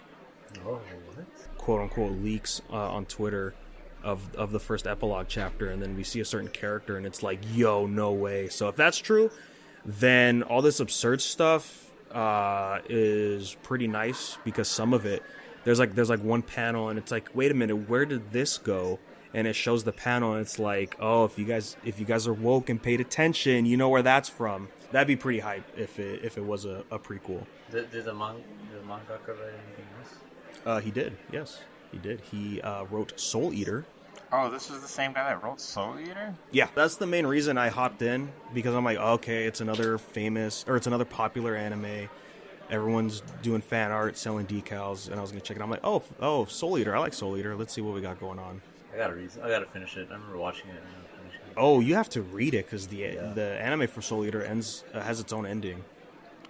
Speaker 2: Oh, what?
Speaker 1: Quote unquote leaks on Twitter of the first epilogue chapter, and then we see a certain character, and it's like, yo, no way. So if that's true, then all this absurd stuff is pretty nice, because some of it, there's like one panel, and it's like, wait a minute, where did this go? And it shows the panel, and it's like, oh, if you guys are woke and paid attention, you know where that's from. That'd be pretty hype if it was a prequel.
Speaker 2: Did the mangaka write anything else?
Speaker 1: He did. Yes, he did. He wrote Soul Eater.
Speaker 3: Oh, this is the same guy that wrote Soul Eater?
Speaker 1: Yeah, that's the main reason I hopped in, because I'm like, okay, it's another popular anime. Everyone's doing fan art, selling decals, and I was gonna check it. I'm like, oh, Soul Eater. I like Soul Eater. Let's see what we got going on.
Speaker 2: I gotta finish it. I remember watching it and finishing it.
Speaker 1: Oh, you have to read it because the anime for Soul Eater has its own ending.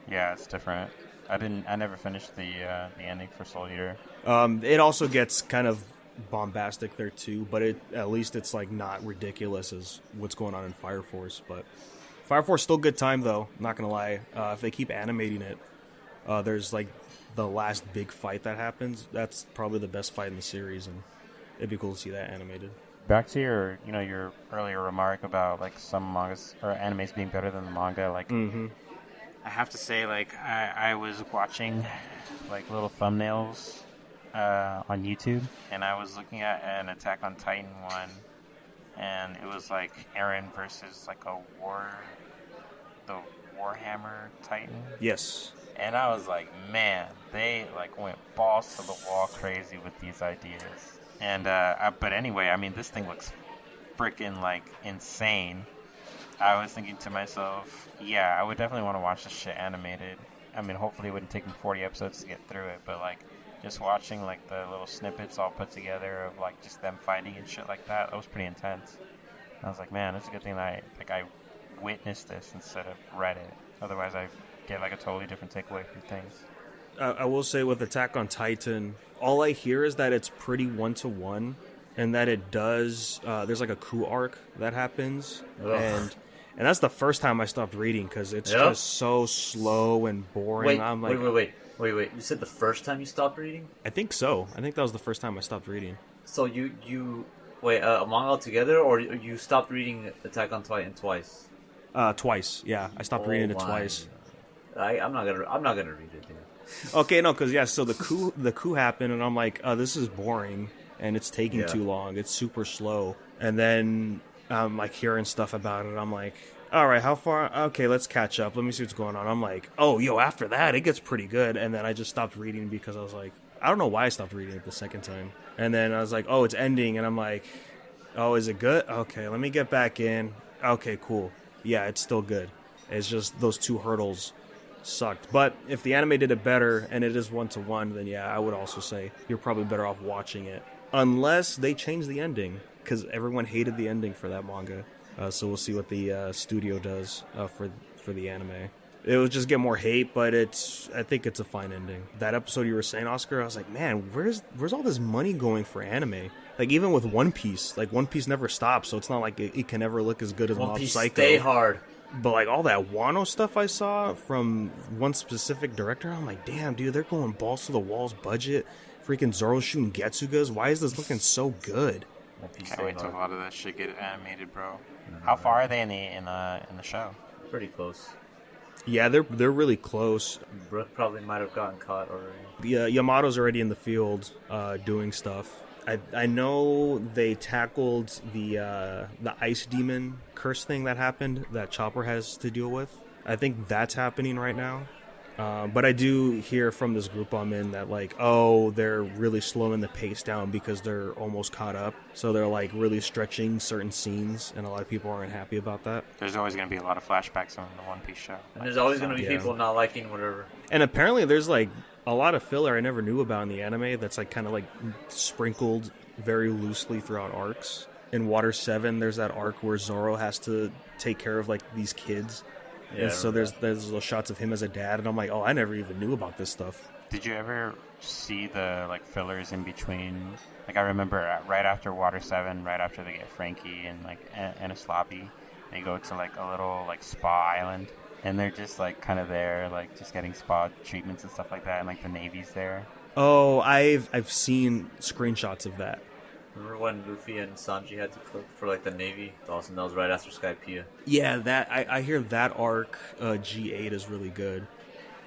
Speaker 3: Yeah, it's different. I never finished the ending for Soul Eater.
Speaker 1: It also gets kind of bombastic there too, but at least it's like not ridiculous as what's going on in Fire Force. But Fire Force still good time though. Not gonna lie. If they keep animating it, there's like the last big fight that happens. That's probably the best fight in the series, and it'd be cool to see that animated.
Speaker 3: Back to your earlier remark about like some mangas or animes being better than the manga. Like, I have to say, like I was watching like little thumbnails on YouTube, and I was looking at an Attack on Titan one, and it was like Eren versus like the Warhammer Titan.
Speaker 1: Yes.
Speaker 3: And I was like, man, they like went balls to the wall crazy with these ideas. And but anyway, I mean, this thing looks freaking like insane. I was thinking to myself, yeah, I would definitely want to watch this shit animated. I mean, hopefully it wouldn't take me 40 episodes to get through it, but like just watching like the little snippets all put together of like just them fighting and shit like that was pretty intense. And I was like, man, it's a good thing that I witnessed this instead of read it. Otherwise, I get like a totally different takeaway from things.
Speaker 1: I will say with Attack on Titan, all I hear is that it's pretty 1-to-1, and that it does. There's like a coup arc that happens, and that's the first time I stopped reading because it's just so slow and boring.
Speaker 2: Wait,
Speaker 1: I'm like,
Speaker 2: wait. You said the first time you stopped reading?
Speaker 1: I think so. I think that was the first time I stopped reading.
Speaker 2: So you wait among altogether, or you stopped reading Attack on Titan twice?
Speaker 1: Twice. Yeah, I stopped reading it twice.
Speaker 2: I'm not gonna read it, dude.
Speaker 1: Okay, no, because so the coup happened, and I'm like, oh, this is boring, and it's taking too long. It's super slow, and then I'm like hearing stuff about it. I'm like, all right, how far? Okay, let's catch up. Let me see what's going on. I'm like, oh, after that, it gets pretty good, and then I just stopped reading because I was like, I don't know why I stopped reading it the second time, and then I was like, oh, it's ending, and I'm like, oh, is it good? Okay, let me get back in. Okay, cool. Yeah, it's still good. It's just those two hurdles sucked. But if the anime did it better and it is 1-to-1, then yeah, I would also say you're probably better off watching it. Unless they change the ending, because everyone hated the ending for that manga. So we'll see what the studio does for the anime. It will just get more hate, but I think it's a fine ending. That episode you were saying, Oscar, I was like, man, where's all this money going for anime? Like, even with One Piece, like, One Piece never stops, so it's not like it can ever look as good as Mob Psycho.
Speaker 2: Stay hard.
Speaker 1: But, like, all that Wano stuff I saw from one specific director, I'm like, damn, dude, they're going balls to the walls budget. Freaking Zoro shooting Getsugas. Why is this looking so good?
Speaker 3: Can't wait till a lot of that shit get animated, bro. How far are they in the show?
Speaker 2: Pretty close.
Speaker 1: Yeah, they're really close.
Speaker 2: Brooke probably might have gotten caught already.
Speaker 1: Yeah, Yamato's already in the field doing stuff. I know they tackled the ice demon curse thing that happened that Chopper has to deal with. I think that's happening right now. But I do hear from this group I'm in that, like, oh, they're really slowing the pace down because they're almost caught up. So they're, like, really stretching certain scenes, and a lot of people aren't happy about that.
Speaker 3: There's always going to be a lot of flashbacks on the One Piece show.
Speaker 2: And there's always going to be people not liking whatever.
Speaker 1: And apparently there's, like, a lot of filler I never knew about in the anime that's, like, kind of, like, sprinkled very loosely throughout arcs. In Water 7, there's that arc where Zoro has to take care of, like, these kids. Yeah, and so there's little shots of him as a dad, and I'm like, oh, I never even knew about this stuff.
Speaker 3: Did you ever see the like fillers in between? Like, I remember right after Water 7, right after they get Frankie and like Anaslabi, they go to like a little like spa island, and they're just like kind of there, like just getting spa treatments and stuff like that, and like the Navy's there.
Speaker 1: Oh, I've seen screenshots of that.
Speaker 2: Remember when Luffy and Sanji had to cook for like the Navy? Dawson, that was right after Skypiea.
Speaker 1: Yeah, that I hear that arc G8 is really good.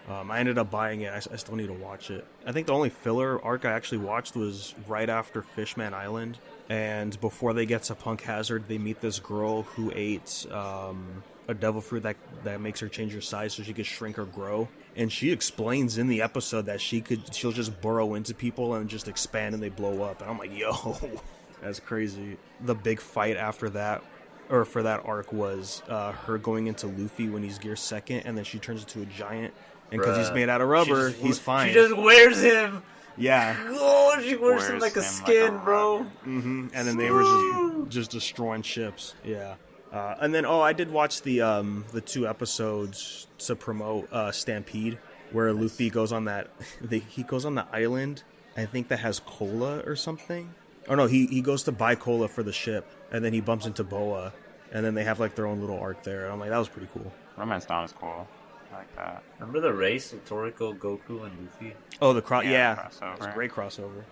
Speaker 1: I ended up buying it. I still need to watch it. I think the only filler arc I actually watched was right after Fishman Island, and before they get to Punk Hazard, they meet this girl who ate a devil fruit that makes her change her size so she could shrink or grow. And she explains in the episode that she'll just burrow into people and just expand and they blow up. And I'm like, yo, that's crazy. The big fight after that, or for that arc, was her going into Luffy when he's Gear 2nd, and then she turns into a giant. And because he's made out of rubber, he's fine.
Speaker 2: She just wears him.
Speaker 1: Yeah.
Speaker 2: Oh, she wears him like a skin, bro.
Speaker 1: Mm-hmm. And then they were just destroying ships. Yeah. And then, I did watch the 2 episodes to promote Stampede, where Luffy goes on that. He goes on the island, I think, that has cola or something. Oh no, he goes to buy cola for the ship, and then he bumps into Boa, and then they have like their own little arc there. And I'm like, that was pretty cool.
Speaker 3: Romance Dawn is cool. I like that.
Speaker 2: Remember the race with Toriko, Goku, and Luffy?
Speaker 1: Oh, the crossover.
Speaker 3: Crossover.
Speaker 1: It's a great crossover.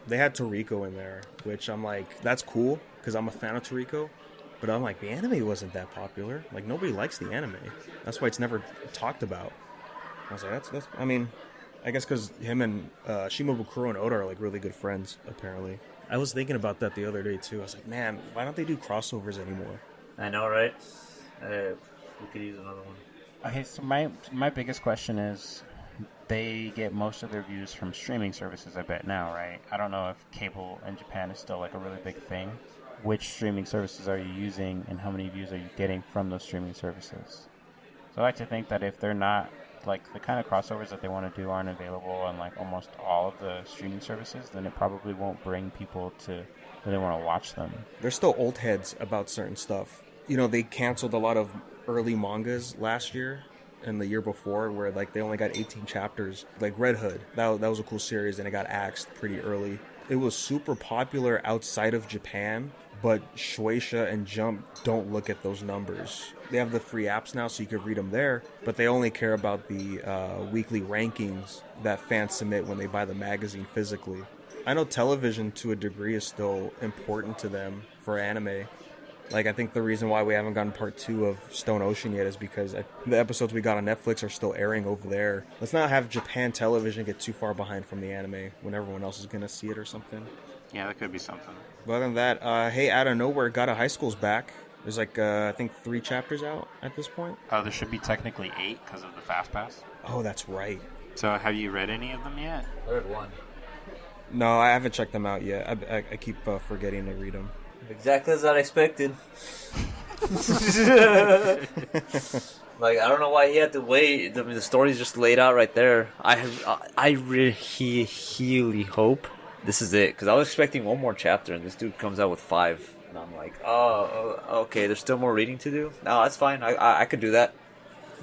Speaker 1: They had Toriko in there, which I'm like, that's cool because I'm a fan of Toriko. But I'm like, the anime wasn't that popular. Like, nobody likes the anime. That's why it's never talked about. I was like, that's. I mean, I guess because him and Shimabukuro and Oda are like really good friends, apparently. I was thinking about that the other day too. I was like, man, why don't they do crossovers anymore?
Speaker 2: I know, right? We could use another one.
Speaker 4: Okay, so my biggest question is, they get most of their views from streaming services, I bet now, right? I don't know if cable in Japan is still like a really big thing. Which streaming services are you using, and how many views are you getting from those streaming services? So I like to think that if they're not, like, the kind of crossovers that they want to do aren't available on like almost all of the streaming services, then it probably won't bring people to really want to watch them.
Speaker 1: They're still old heads about certain stuff. You know, they canceled a lot of early mangas last year and the year before, where like they only got 18 chapters. Like Red Hood, that was a cool series, and it got axed pretty early. It was super popular outside of Japan, but Shueisha and Jump don't look at those numbers. They have the free apps now, so you can read them there, but they only care about the weekly rankings that fans submit when they buy the magazine physically. I know television, to a degree, is still important to them for anime. Like, I think the reason why we haven't gotten part 2 of Stone Ocean yet is because the episodes we got on Netflix are still airing over there. Let's not have Japan television get too far behind from the anime when everyone else is going to see it or something.
Speaker 3: Yeah, that could be something.
Speaker 1: But other than that, hey, out of nowhere, Gotta High School's back. There's like, I think 3 chapters out at this point.
Speaker 3: Oh, there should be technically 8 because of the Fast Pass.
Speaker 1: Oh, that's right.
Speaker 3: So have you read any of them yet?
Speaker 2: I read one.
Speaker 1: No, I haven't checked them out yet. I keep forgetting to read them.
Speaker 2: Exactly as I expected. Like, I don't know why he had to wait. I mean, the story's just laid out right there. I really hope this is it, because I was expecting one more chapter, and this dude comes out with 5, and I'm like, oh, okay, there's still more reading to do? No, that's fine. I could do that.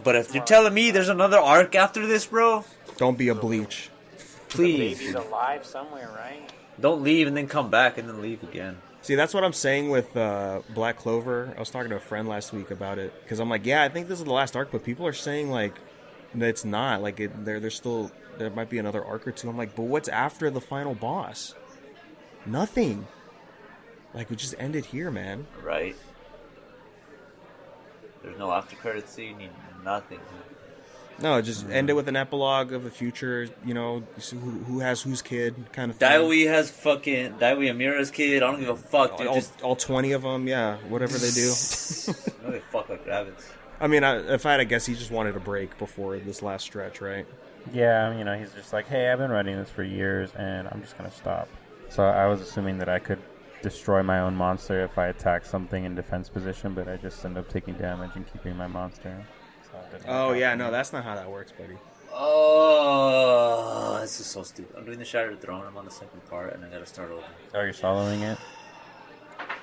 Speaker 2: But if you're telling me there's another arc after this, bro,
Speaker 1: Don't be a Bleach.
Speaker 2: please,
Speaker 4: The baby's alive somewhere, right?
Speaker 2: don't leave and then come back and then leave again.
Speaker 1: See, that's what I'm saying with Black Clover. I was talking to a friend last week about it, because I'm like, yeah, I think this is the last arc, but people are saying, like, it's not. Like, there's still, there might be another arc or 2. I'm like, but what's after the final boss? Nothing. Like, we just ended here, man.
Speaker 2: Right? There's no after credit scene, nothing.
Speaker 1: No, just end it with an epilogue of the future, you know, who has whose kid, kind of thing.
Speaker 2: Daiwi has fucking Daiwi Amira's kid. I don't give a fuck, dude.
Speaker 1: All 20 of them, yeah, whatever they do.
Speaker 2: No, they fuck like rabbits.
Speaker 1: I mean, if I had to guess, he just wanted a break before this last stretch, right?
Speaker 4: Yeah, you know, he's just like, hey, I've been writing this for years, and I'm just going to stop. So I was assuming that I could destroy my own monster if I attack something in defense position, but I just end up taking damage and keeping my monster. So it didn't
Speaker 1: Oh,
Speaker 4: work out
Speaker 1: yeah,
Speaker 4: for
Speaker 1: no,
Speaker 4: me.
Speaker 1: that's not how that works, buddy.
Speaker 2: Oh, this is so stupid. I'm doing the Shattered Throne. I'm on the second part, and I gotta start over.
Speaker 4: Oh, you're soloing it?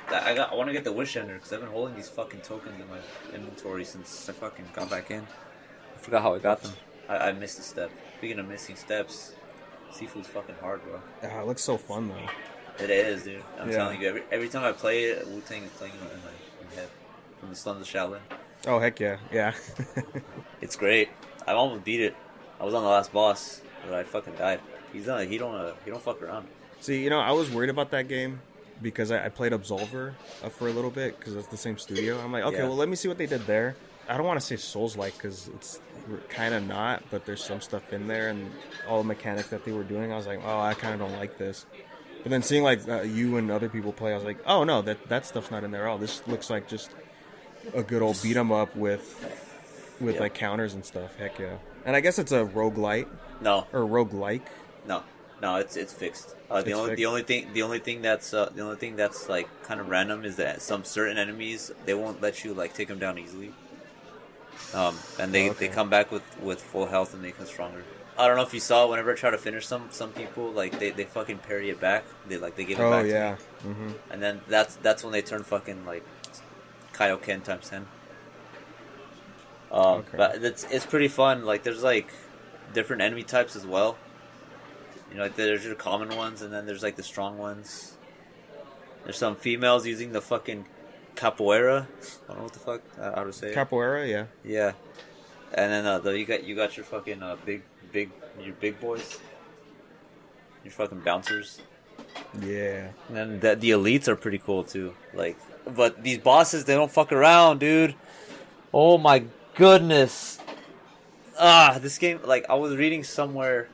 Speaker 2: I want to get the Wish Ender, because I've been holding these fucking tokens in my inventory since I fucking got back in. I forgot how I got them. I missed a step. Speaking of missing steps, Sifu's fucking hard, bro.
Speaker 1: It looks so fun, though.
Speaker 2: It is, dude. I'm
Speaker 1: Yeah.
Speaker 2: telling you, every time I play it, Wu-Tang is playing in my head. From the Sons of Shaolin.
Speaker 1: Oh, heck yeah, yeah.
Speaker 2: It's great. I almost beat it. I was on the last boss, but I fucking died. He don't fuck around.
Speaker 1: See, you know, I was worried about that game because I played Absolver for a little bit because it's the same studio. I'm like, okay,
Speaker 2: Yeah.
Speaker 1: well, let me see what they did there. I don't want to say Souls-like because it's kind of not, but there's some stuff in there and all the mechanics that they were doing. I was like, oh, I kind of don't like this. But then seeing like you and other people play, I was like, oh no, that stuff's not in there at all. This looks like just a good old beat 'em up with with
Speaker 2: Yep.
Speaker 1: like counters and stuff. Heck yeah. And I guess it's a roguelite
Speaker 2: No,
Speaker 1: or roguelike.
Speaker 2: no, it's fixed.
Speaker 1: It's
Speaker 2: The
Speaker 1: fixed.
Speaker 2: the only thing that's like kind of random is that some certain enemies they won't let you like take them down easily. And they come back with full health and they come stronger. I don't know if you saw whenever I try to finish some people like they fucking parry it back. They give it
Speaker 1: Oh
Speaker 2: back to
Speaker 1: yeah.
Speaker 2: me.
Speaker 1: Mm-hmm.
Speaker 2: And then that's when they turn fucking like Kaioken times 10.
Speaker 1: Okay.
Speaker 2: But it's pretty fun. Like there's like different enemy types as well. You know, like there's your common ones, and then there's like the strong ones. There's some females using the fucking capoeira. I don't know what the fuck how to say it.
Speaker 1: Capoeira, yeah.
Speaker 2: Yeah, and then you got your fucking big boys, your fucking bouncers.
Speaker 1: Yeah.
Speaker 2: And then the elites are pretty cool too. Like, but these bosses they don't fuck around, dude. Oh my goodness. This game. Like I was reading somewhere,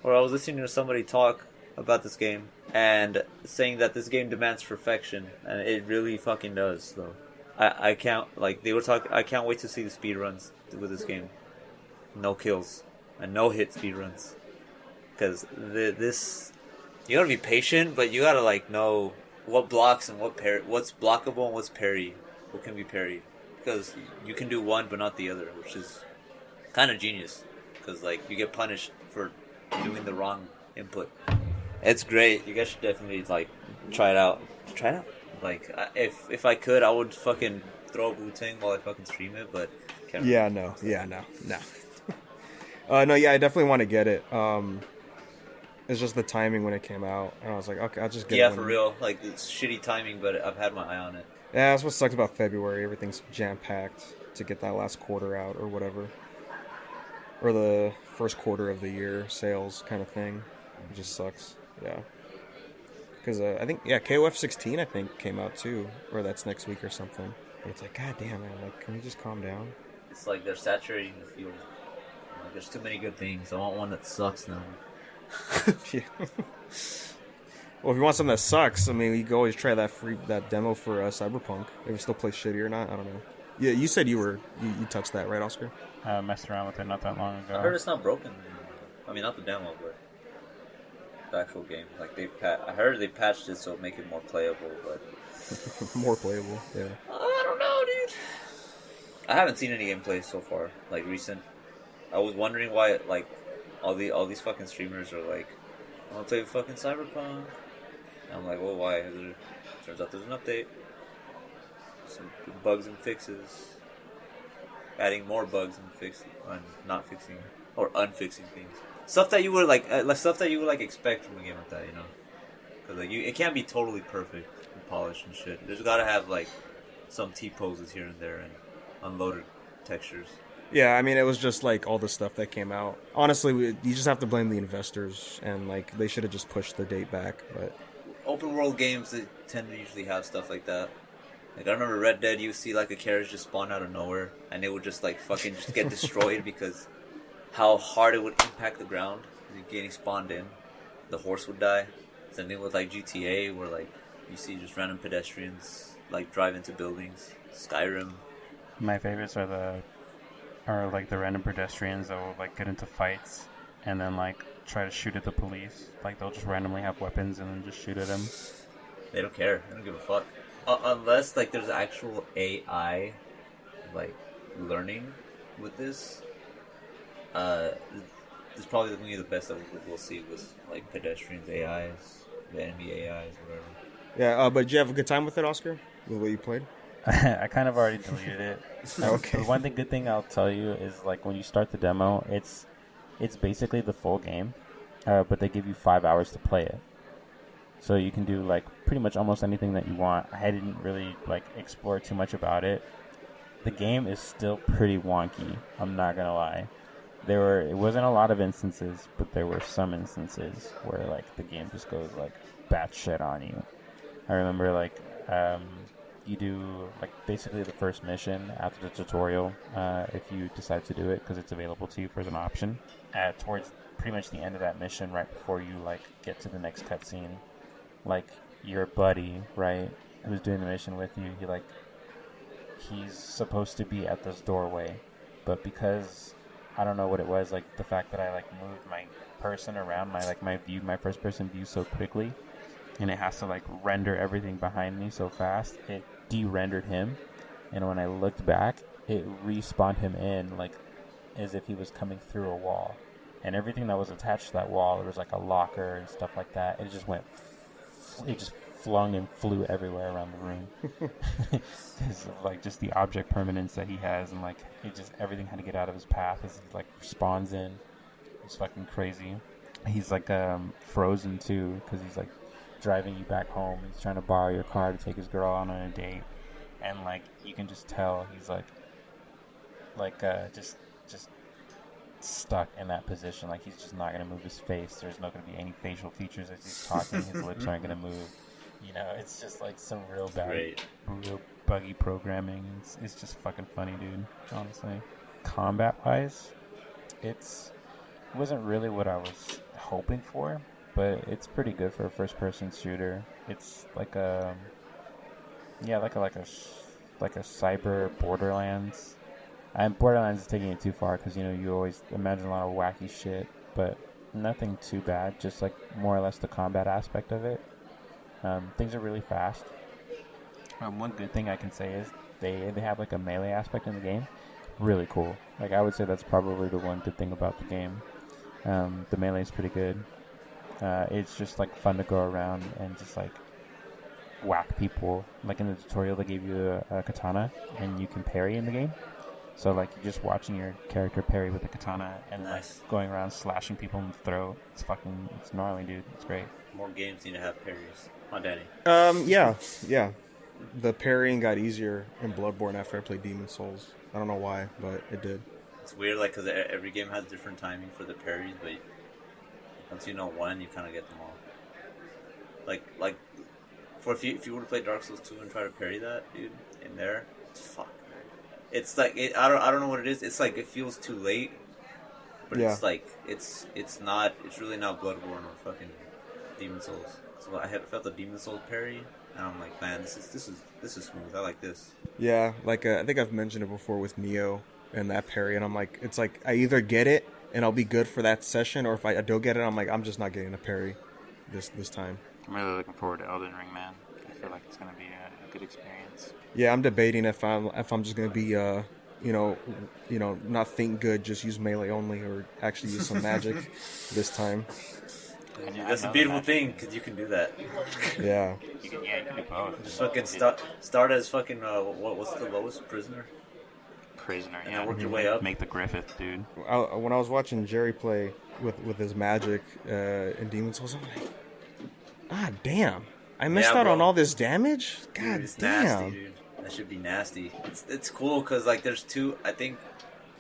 Speaker 2: or I was listening to somebody talk about this game and saying that this game demands perfection, and it really fucking does. Though, I can't like they were talking. I can't wait to see the speed runs with this game. No kills and no hit speed runs, because this you gotta be patient, but you gotta like know what blocks and what's blockable and what's parry, what can be parried, because you can do one but not the other, which is kind of genius. Because like you get punished for doing the wrong input. It's great. You guys should definitely like try it out. Try it out. Like if I could, I would fucking throw Wu-Tang while I fucking stream it, but can't.
Speaker 1: Yeah, no. No, yeah, I definitely want to get it. It's just the timing when it came out, and I was like, okay, I'll just get it.
Speaker 2: Yeah,
Speaker 1: when...
Speaker 2: for real. Like it's shitty timing, but I've had my eye on it.
Speaker 1: Yeah, that's what sucks about February. Everything's jam-packed to get that last quarter out or whatever. Or the first quarter of the year sales kind of thing. It just sucks. Yeah. Because I think, KOF 16, I think, came out too. Or that's next week or something. But it's like, god damn, man. Like, can we just calm down?
Speaker 2: It's like they're saturating the field. Like, there's too many good things. I want one that sucks now.
Speaker 1: Yeah. Well, if you want something that sucks, I mean, you can always try that demo for Cyberpunk. If it still plays shitty or not, I don't know. Yeah, you said you touched that, right, Oscar?
Speaker 4: Messed around with it not that long ago.
Speaker 2: I heard it's not broken. I mean, not the demo, but the actual game. Like I heard they patched it so it make it more playable, but
Speaker 1: More playable, yeah.
Speaker 2: I don't know, dude. I haven't seen any gameplay so far, like recent. I was wondering why, like, all these fucking streamers are like, I want to play fucking Cyberpunk. And I'm like, well, why? Turns out there's an update. Some bugs and fixes. Adding more bugs and not fixing or unfixing things. Stuff that you would like expect from a game like that, you know? Because like it can't be totally perfect and polished and shit. There's got to have like some T-poses here and there and unloaded textures.
Speaker 1: Yeah, I mean, it was just like all the stuff that came out. Honestly, you just have to blame the investors, and like they should have just pushed the date back. But
Speaker 2: open world games, they tend to usually have stuff like that. Like I remember Red Dead, you see like a carriage just spawn out of nowhere, and it would just like fucking just get destroyed because how hard it would impact the ground. Getting spawned in, the horse would die. Same thing with like GTA, where like you see just random pedestrians like drive into buildings. Skyrim.
Speaker 4: My favorites are like the random pedestrians that will like get into fights and then like try to shoot at the police. Like they'll just randomly have weapons and then just shoot at them.
Speaker 2: They don't care. They don't give a fuck. Unless like there's actual AI like learning with this. It's probably going to be the best that we'll see with like pedestrians, AIs, the enemy AIs, whatever.
Speaker 1: yeah, but did you have a good time with it, Oscar? The way you played?
Speaker 4: I kind of already deleted it.
Speaker 1: Okay.
Speaker 4: The good thing I'll tell you is like when you start the demo, it's basically the full game, but they give you 5 hours to play it. So you can do like pretty much almost anything that you want. I didn't really like explore too much about it. The game is still pretty wonky. I'm not gonna lie. It wasn't a lot of instances, but there were some instances where like the game just goes like batshit on you. I remember like you do like basically the first mission after the tutorial if you decide to do it because it's available to you as an option. Towards pretty much the end of that mission, right before you like get to the next cutscene, like your buddy, right, who's doing the mission with you, he's supposed to be at this doorway, but because I don't know what it was, like the fact that I like moved my person around my first person view so quickly, and it has to like render everything behind me so fast, it de-rendered him, and when I looked back, it respawned him in like as if he was coming through a wall, and everything that was attached to that wall, there was like a locker and stuff like that. It just flung and flew everywhere around the room because of like just the object permanence that he has, and like everything had to get out of his path as he like spawns in. It's fucking crazy. He's like frozen too because he's like driving you back home. He's trying to borrow your car to take his girl on a date, and like you can just tell he's like just stuck in that position. Like he's just not gonna move his face. There's not gonna be any facial features as he's talking. His lips aren't gonna move. You know, it's just like some real buggy programming. It's just fucking funny, dude. Honestly, combat wise, it wasn't really what I was hoping for, but it's pretty good for a first-person shooter. It's like a cyber Borderlands. And Borderlands is taking it too far because you always imagine a lot of wacky shit, but nothing too bad. Just like more or less the combat aspect of it. Things are really fast. One good thing I can say is they have like a melee aspect in the game. Really cool. Like I would say that's probably the one good thing about the game. The melee is pretty good. It's just like fun to go around and just like whack people. Like in the tutorial, they gave you a katana and you can parry in the game. So like you're just watching your character parry with a katana and like going around slashing people in the throat. It's gnarly, dude. It's great.
Speaker 2: More games need to have parries. Huh, Danny?
Speaker 1: Yeah. The parrying got easier in Bloodborne after I played Demon Souls. I don't know why, but it did.
Speaker 2: It's weird, like, because every game has different timing for the parries, but once you know one, you kind of get them all. Like, if you were to play Dark Souls 2 and try to parry that, dude, in there, fuck. It's like I don't know what it is. It's like it feels too late, but it's like it's really not Bloodborne or fucking Demon Souls. So I felt the Demon Souls parry, and I'm like, man, this is smooth. I like this.
Speaker 1: Yeah, like I think I've mentioned it before with Neo and that parry, and I'm like, it's like I either get it and I'll be good for that session, or if I don't get it, I'm like, I'm just not getting a parry this time.
Speaker 4: I'm really looking forward to Elden Ring, man. I feel like it's gonna be a good experience.
Speaker 1: Yeah, I'm debating if I'm just gonna be not think good, just use melee only, or actually use some magic this time.
Speaker 2: That's a beautiful thing because you can do that.
Speaker 1: Yeah.
Speaker 4: You can do both.
Speaker 2: Just fucking start as fucking what's the lowest prisoner?
Speaker 4: And
Speaker 2: then work your way up.
Speaker 4: Make the Griffith, dude.
Speaker 1: When I was watching Gerry play with his magic in Demon Souls, I'm like, damn. I missed out on all this damage? God,
Speaker 2: it's
Speaker 1: damn.
Speaker 2: Nasty, dude. That should be nasty. It's cool because, like, there's two, I think...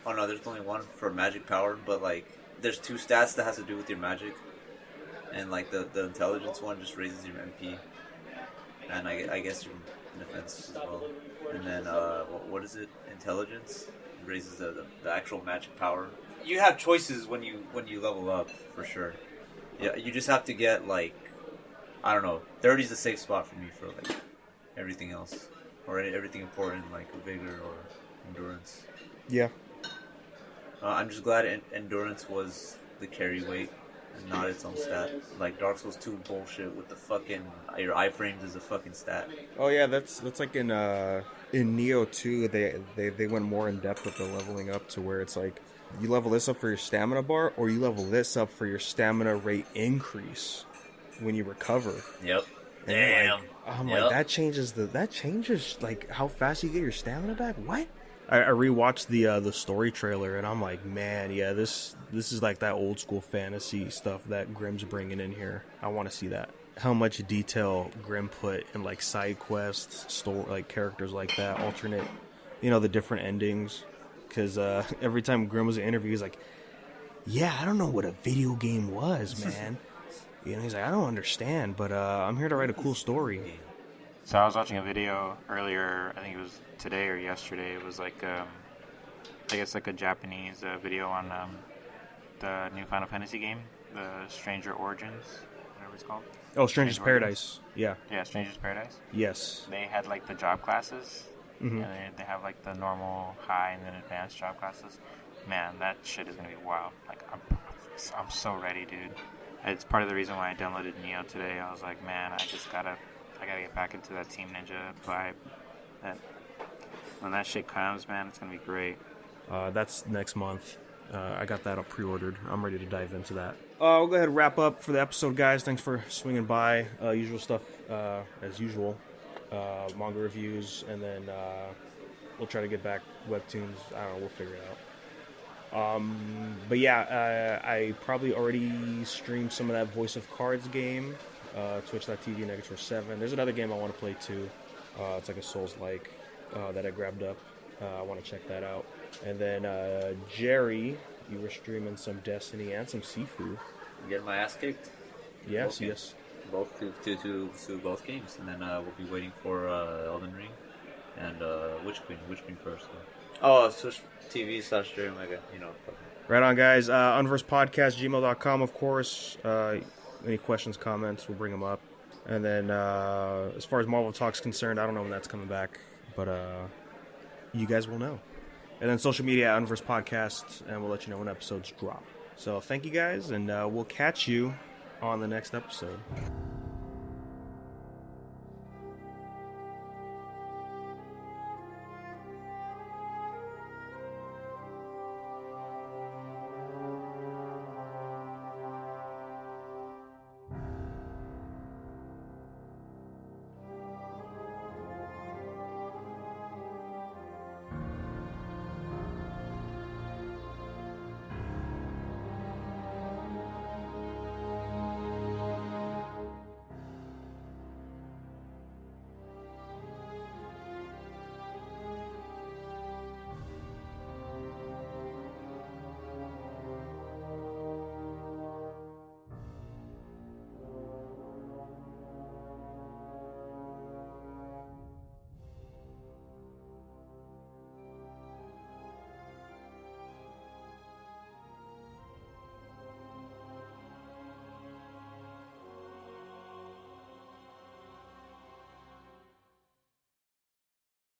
Speaker 2: Oh, no, there's only one for magic power, but, like, there's two stats that has to do with your magic. And, like, the intelligence one just raises your MP. And I guess your defense as well. And then, what is it? Intelligence? It raises the actual magic power. You have choices when you level up, for sure. Yeah, you just have to get, like... I don't know. 30 is a safe spot for me for like everything else, or everything important like vigor or endurance.
Speaker 1: Yeah.
Speaker 2: I'm just glad endurance was the carry weight and not its own stat. Like Dark Souls 2 bullshit with the fucking your iframes is a fucking stat.
Speaker 1: Oh yeah, that's like in Neo 2 they went more in depth with the leveling up to where it's like you level this up for your stamina bar, or you level this up for your stamina rate increase when you recover.
Speaker 2: Yep.
Speaker 1: And
Speaker 2: Damn.
Speaker 1: I'm like, that changes like how fast you get your stamina back. What? I rewatched the story trailer, and I'm like, man, yeah, this is like that old school fantasy stuff that Grimm's bringing in here. I want to see that. How much detail Grimm put in like side quests, story, like characters like that, alternate, the different endings. Because every time Grimm was in interview, he's like, yeah, I don't know what a video game was, man. He's like, I don't understand, but I'm here to write a cool story.
Speaker 4: So I was watching a video earlier, I think it was today or yesterday. It was like, I guess like a Japanese video on the new Final Fantasy game, the Stranger Origins, whatever it's called.
Speaker 1: Oh, Stranger's Paradise. Yeah.
Speaker 4: Yeah, Stranger's Paradise.
Speaker 1: Yes.
Speaker 4: They had like the job classes,
Speaker 3: and they have like the normal, high, and then advanced job classes. Man, that shit is gonna be wild. Like I'm so ready, dude. It's part of the reason why I downloaded Neo today. I was like, man, I gotta get back into that Team Ninja vibe. That when that shit comes, man, it's gonna be great.
Speaker 1: That's next month. I got that up pre-ordered. I'm ready to dive into that. We'll go ahead and wrap up for the episode, guys. Thanks for swinging by. Usual stuff as usual. Manga reviews, and then we'll try to get back webtoons. I don't know. We'll figure it out. But yeah, I probably already streamed some of that Voice of Cards game. Twitch.tv Negator7. There's another game I want to play too. It's like a Souls-like that I grabbed up. I want to check that out. And then Gerry, you were streaming some Destiny and some Sifu.
Speaker 2: Getting my ass kicked.
Speaker 1: Yes, yes.
Speaker 2: Both to both games, and then we'll be waiting for Elden Ring and Witch Queen first. Oh, Twitch TV / stream, like
Speaker 1: Right on, guys. Unversedpodcast@gmail.com, of course. Any questions, comments, we'll bring them up. And then as far as Marvel Talk's concerned, I don't know when that's coming back, but you guys will know. And then social media at Unversed Podcast, and we'll let you know when episodes drop. So thank you guys, and we'll catch you on the next episode.